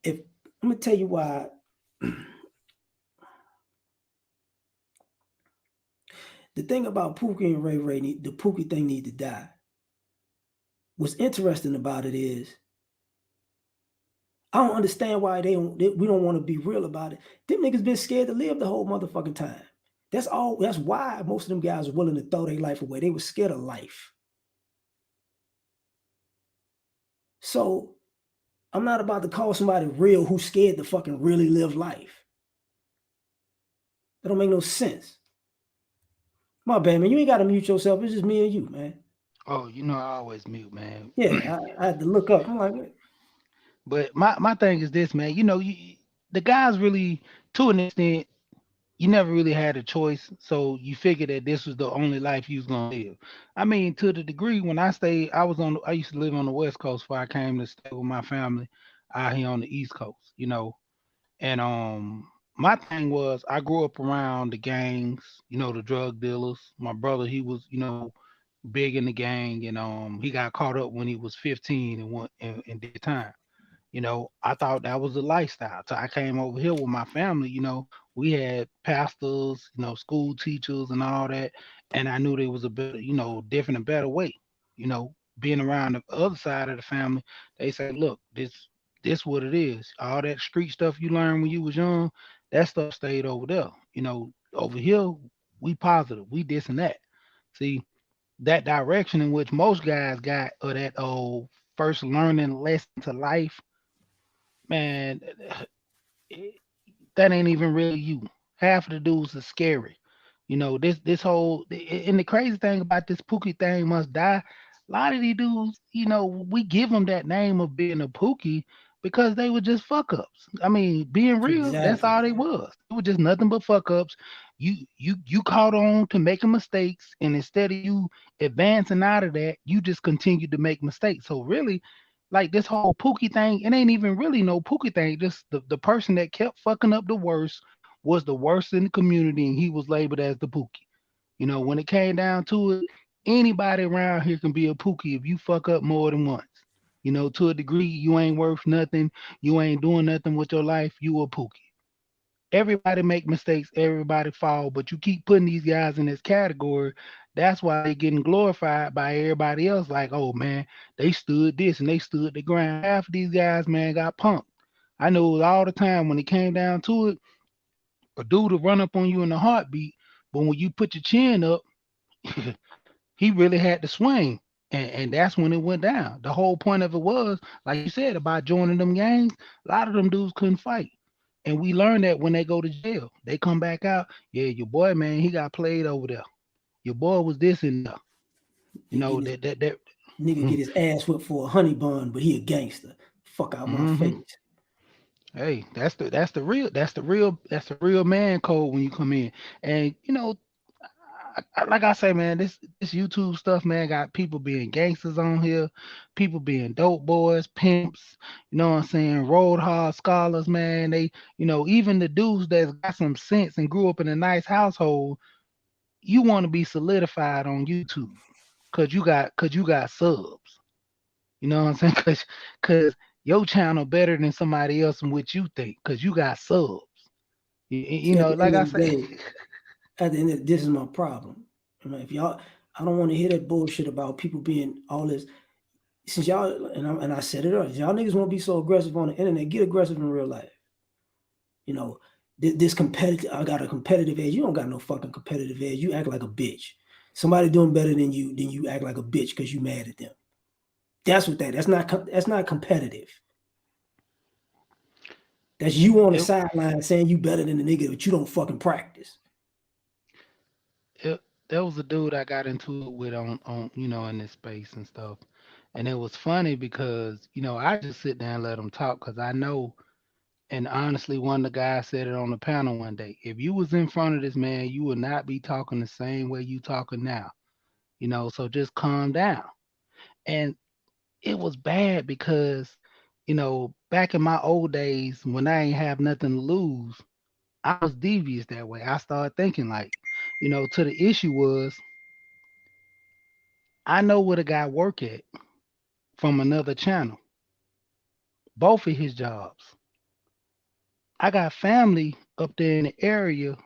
if I'm gonna tell you why the thing about Pookie and Ray Ray, the Pookie thing need to die. What's interesting about it is I don't understand why we don't want to be real about it. Them niggas been scared to live the whole motherfucking time. That's all. That's why most of them guys are willing to throw their life away. They were scared of life. So I'm not about to call somebody real who's scared to fucking really live life. That don't make no sense. My bad, man. You ain't got to mute yourself. It's just me and you, man. Oh, you know I always mute, man. Yeah, I had to look up. I'm like, But my thing is this, man. You know, the guys really, to an extent, you never really had a choice, so you figured that this was the only life you was gonna live. I mean, to the degree when I used to live on the West Coast before I came to stay with my family out here on the East Coast, you know. And my thing was I grew up around the gangs, you know, the drug dealers. My brother, he was, you know, big in the gang, and he got caught up when he was 15 and went and did time. You know, I thought that was a lifestyle. So I came over here with my family, you know, we had pastors, you know, school teachers and all that. And I knew there was a better, you know, different and better way. You know, being around the other side of the family, they say, look, this what it is. All that street stuff you learned when you was young, that stuff stayed over there. You know, over here, we positive, we this and that. See, that direction in which most guys got, or that old first learning lesson to life, man, that ain't even really you. Half of the dudes are scary. You know, this whole and the crazy thing about this Pookie thing must die. A lot of these dudes, you know, we give them that name of being a Pookie because they were just fuck ups. I mean, being real, that's exactly. all they was. It was just nothing but fuck ups. You caught on to making mistakes, and instead of you advancing out of that, you just continued to make mistakes. So really, like this whole Pookie thing, it ain't even really no Pookie thing. Just the person that kept fucking up the worst was the worst in the community, and he was labeled as the Pookie. You know, when it came down to it, anybody around here can be a Pookie if you fuck up more than once. You know, to a degree, you ain't worth nothing. You ain't doing nothing with your life. You a Pookie. Everybody make mistakes. Everybody fall, but you keep putting these guys in this category. That's why they getting glorified by everybody else. Like, oh man, they stood this and they stood the ground. Half of these guys, man, got punked. I know it all the time when it came down to it, a dude will run up on you in a heartbeat, but when you put your chin up, he really had to swing. And that's when it went down. The whole point of it was, like you said, about joining them gangs, a lot of them dudes couldn't fight. And we learned that when they go to jail. They come back out, yeah, your boy, man, he got played over there. Your boy was this and that. You He know, getting his that nigga get his ass whipped for a honey bun, but he a gangster. Fuck out my mm-hmm. face. Hey, that's the real man code when you come in. And you know, like I say, man, this YouTube stuff, man, got people being gangsters on here, people being dope boys, pimps. You know what I'm saying? Road hard scholars, man. They, you know, even the dudes that's got some sense and grew up in a nice household, you want to be solidified on YouTube. cause you got subs. You know what I'm saying? Cause your channel better than somebody else in what you think, cause you got subs. You See, at know, the like end I of the say, day, at the end of this is my problem. I mean, if y'all, I don't want to hear that bullshit about people being all this. Since y'all and I said it earlier, y'all niggas won't be so aggressive on the internet. Get aggressive in real life. You know, this competitive. I got a competitive edge. You don't got no fucking competitive edge. You act like a bitch. Somebody doing better than you act like a bitch because you mad at them. That's what that. That's not competitive. That's you on the it, sideline saying you better than the nigga, but you don't fucking practice. it, there was a dude I got into it with on in this space and stuff, and it was funny because I just sit there and let him talk because I know. And honestly, one of the guys said it on the panel one day. If you was in front of this man, you would not be talking the same way you talking now. So just calm down. And it was bad because, back in my old days when I ain't have nothing to lose, I was devious that way. I started thinking like, to the issue was I know where the guy work at from another channel, both of his jobs. I got family up there in the area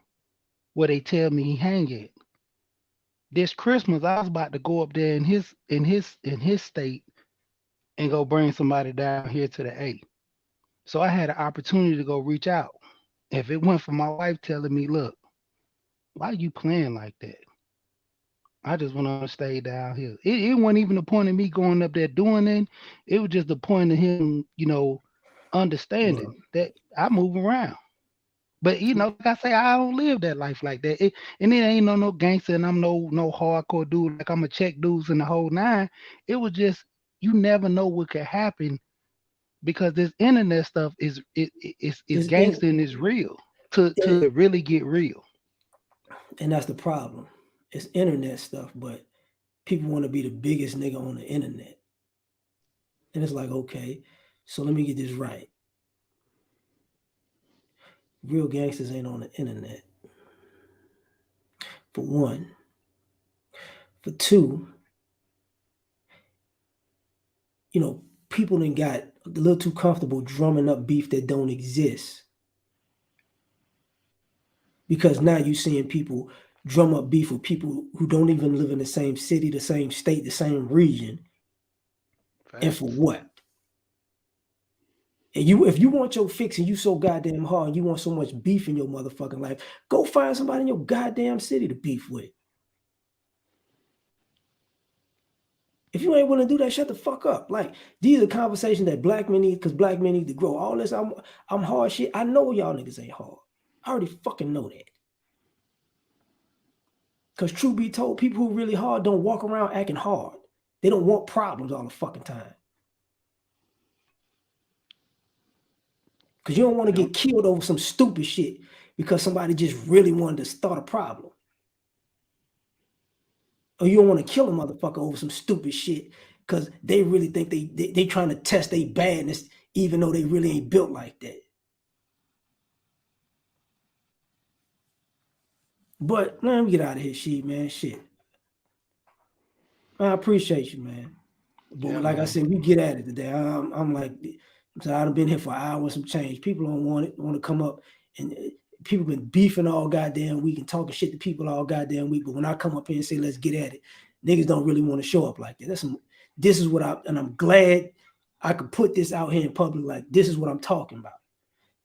where they tell me he hang at. This Christmas I was about to go up there in his state and go bring somebody down here to the A. So I had an opportunity to go reach out. If it went for my wife telling me, look, why you playing like that? I just want to stay down here. It wasn't even the point of me going up there doing it. It was just the point of him, understanding Well, that I move around. But like I say, I don't live that life like that. And it ain't no gangster, and I'm no hardcore dude. Like I'm a check dudes in the whole nine. It was just you never know what could happen because this internet stuff is it's in, gangster and it's real to it, really get real. and that's the problem. It's internet stuff, but people want to be the biggest nigga on the internet. And it's like, okay, so let me get this right. Real gangsters ain't on the internet. For one. For two, people then got a little too comfortable drumming up beef that don't exist. Because now you're seeing people drum up beef with people who don't even live in the same city, the same state, the same region. And for Facts. what? And if you want your fix and you so goddamn hard and you want so much beef in your motherfucking life, go find somebody in your goddamn city to beef with. If you ain't willing to do that, shut the fuck up. Like these are conversations that black men need because black men need to grow. All this I'm hard shit. I know y'all niggas ain't hard. I already fucking know that. Because true be told, people who really hard don't walk around acting hard. They don't want problems all the fucking time. Because you don't want to Yep. get killed over some stupid shit because somebody just really wanted to start a problem. Or you don't want to kill a motherfucker over some stupid shit because they really think they trying to test their badness even though they really ain't built like that. But man, let me get out of here, shit, man. Shit. I appreciate you, man. But Yeah, like I man. said, we get at it today. I'm like, so I've been here for hours, some change. People don't want to come up, and people been beefing all goddamn week and talking shit to people all goddamn week. But when I come up here and say let's get at it, niggas don't really want to show up like that. This is what and I'm glad I could put this out here in public. Like this is what I'm talking about.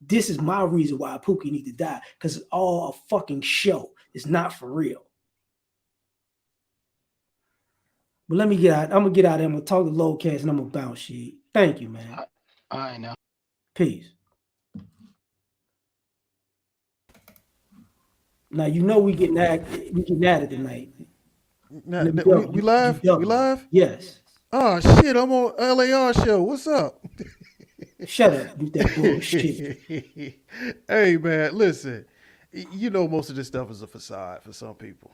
This is my reason why Pookie need to die because it's all a fucking show. It's not for real. But let me get out. I'm gonna get out there. I'm gonna talk to Lowcast and I'm gonna bounce shit. Thank you, man. I know. Peace. Now you know we getting at it tonight. Now, Let me we, double. we You live? We double. live? Yes. Oh shit, I'm on L.A.R show. What's up? Shut up with that bullshit. Hey man, listen. You know most of this stuff is a facade for some people.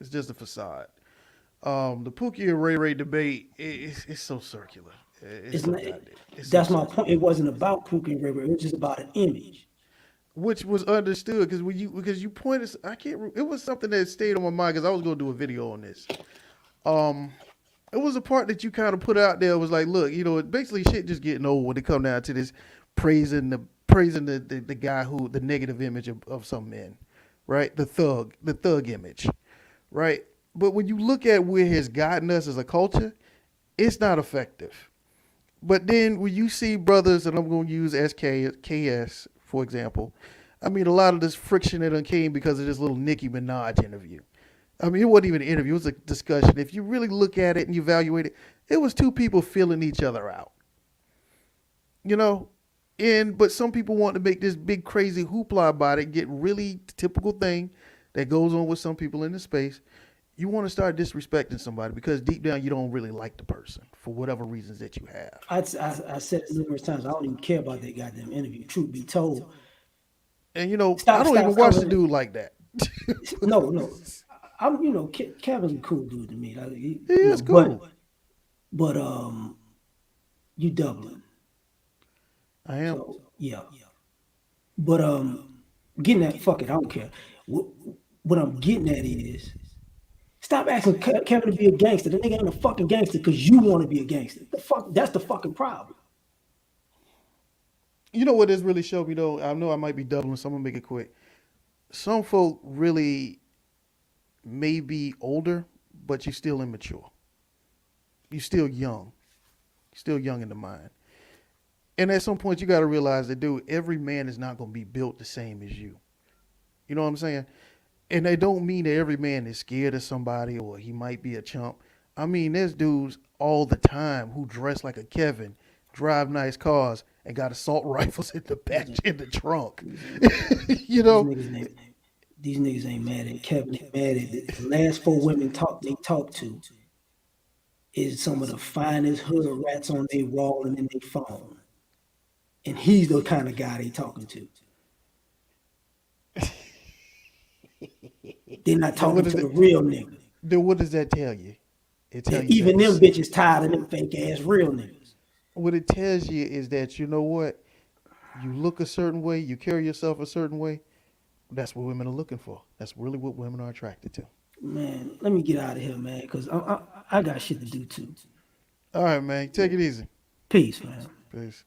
It's just a facade. The Pookie and Ray Ray debate it's so circular. It's It's so not. goddamn. It's so That's my point. circular. It wasn't about Pookie and River. It was just about an image. Which was understood because you pointed. I can't. It was something that stayed on my mind because I was going to do a video on this. It was a part that you kind of put out there. Was like, look, basically shit just getting old when it come down to this praising the guy who the negative image of some men, right? The thug image, right? But when you look at where it's gotten us as a culture, it's not effective. But then when you see brothers, and I'm going to use KS for example, I mean, a lot of this friction that came because of this little Nicki Minaj interview. I mean, it wasn't even an interview; it was a discussion. If you really look at it and you evaluate it, it was two people feeling each other out. You know, but some people want to make this big crazy hoopla about it, get really typical thing that goes on with some people in the space. You want to start disrespecting somebody because deep down you don't really like the person for whatever reasons that you have. I said it numerous times. I don't even care about that goddamn interview. Truth be told, And I stop don't even stop watch the covering it. dude like that. No. I'm Kevin's a cool dude to me. Like, He is cool. but you doubling. I am. So yeah. But getting at fuck it, I don't care. What I'm getting at is stop asking Kevin to be a gangster. The nigga ain't a fucking gangster because you want to be a gangster. The fuck, that's the fucking problem. You know what this really showed me though? I know I might be doubling, so I'm gonna make it quick. Some folk really may be older, but you're still immature. You're still young. You're still young in the mind. And at some point you gotta realize that dude, every man is not gonna be built the same as you. You know what I'm saying? And they don't mean that every man is scared of somebody or he might be a chump. I mean, there's dudes all the time who dress like a Kevin, drive nice cars, and got assault rifles in the back in the trunk. you know, These niggas ain't mad at Kevin. They mad at the last four women they talk to is some of the finest hood rats on their wall and in their phone. And he's the kind of guy they talking to. They're not talking to the real nigga. Then what does that tell you? It tells you even them bitches tired of them fake ass real niggas. What it tells you is that you know what? You look a certain way, you carry yourself a certain way. That's what women are looking for. That's really what women are attracted to. Man, let me get out of here, man, because I got shit to do too. All right, man. Take it easy. Peace, man. Peace.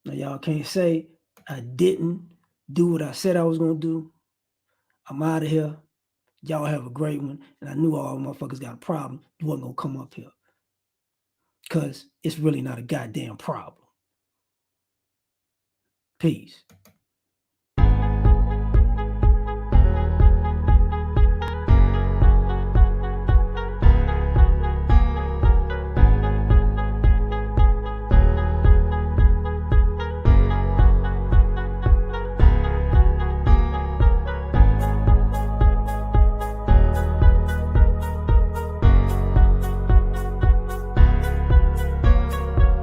Now, y'all can't say I didn't do what I said I was going to do. I'm out of here. Y'all have a great one. And I knew all motherfuckers got a problem. You wasn't going to come up here. Because it's really not a goddamn problem. Peace.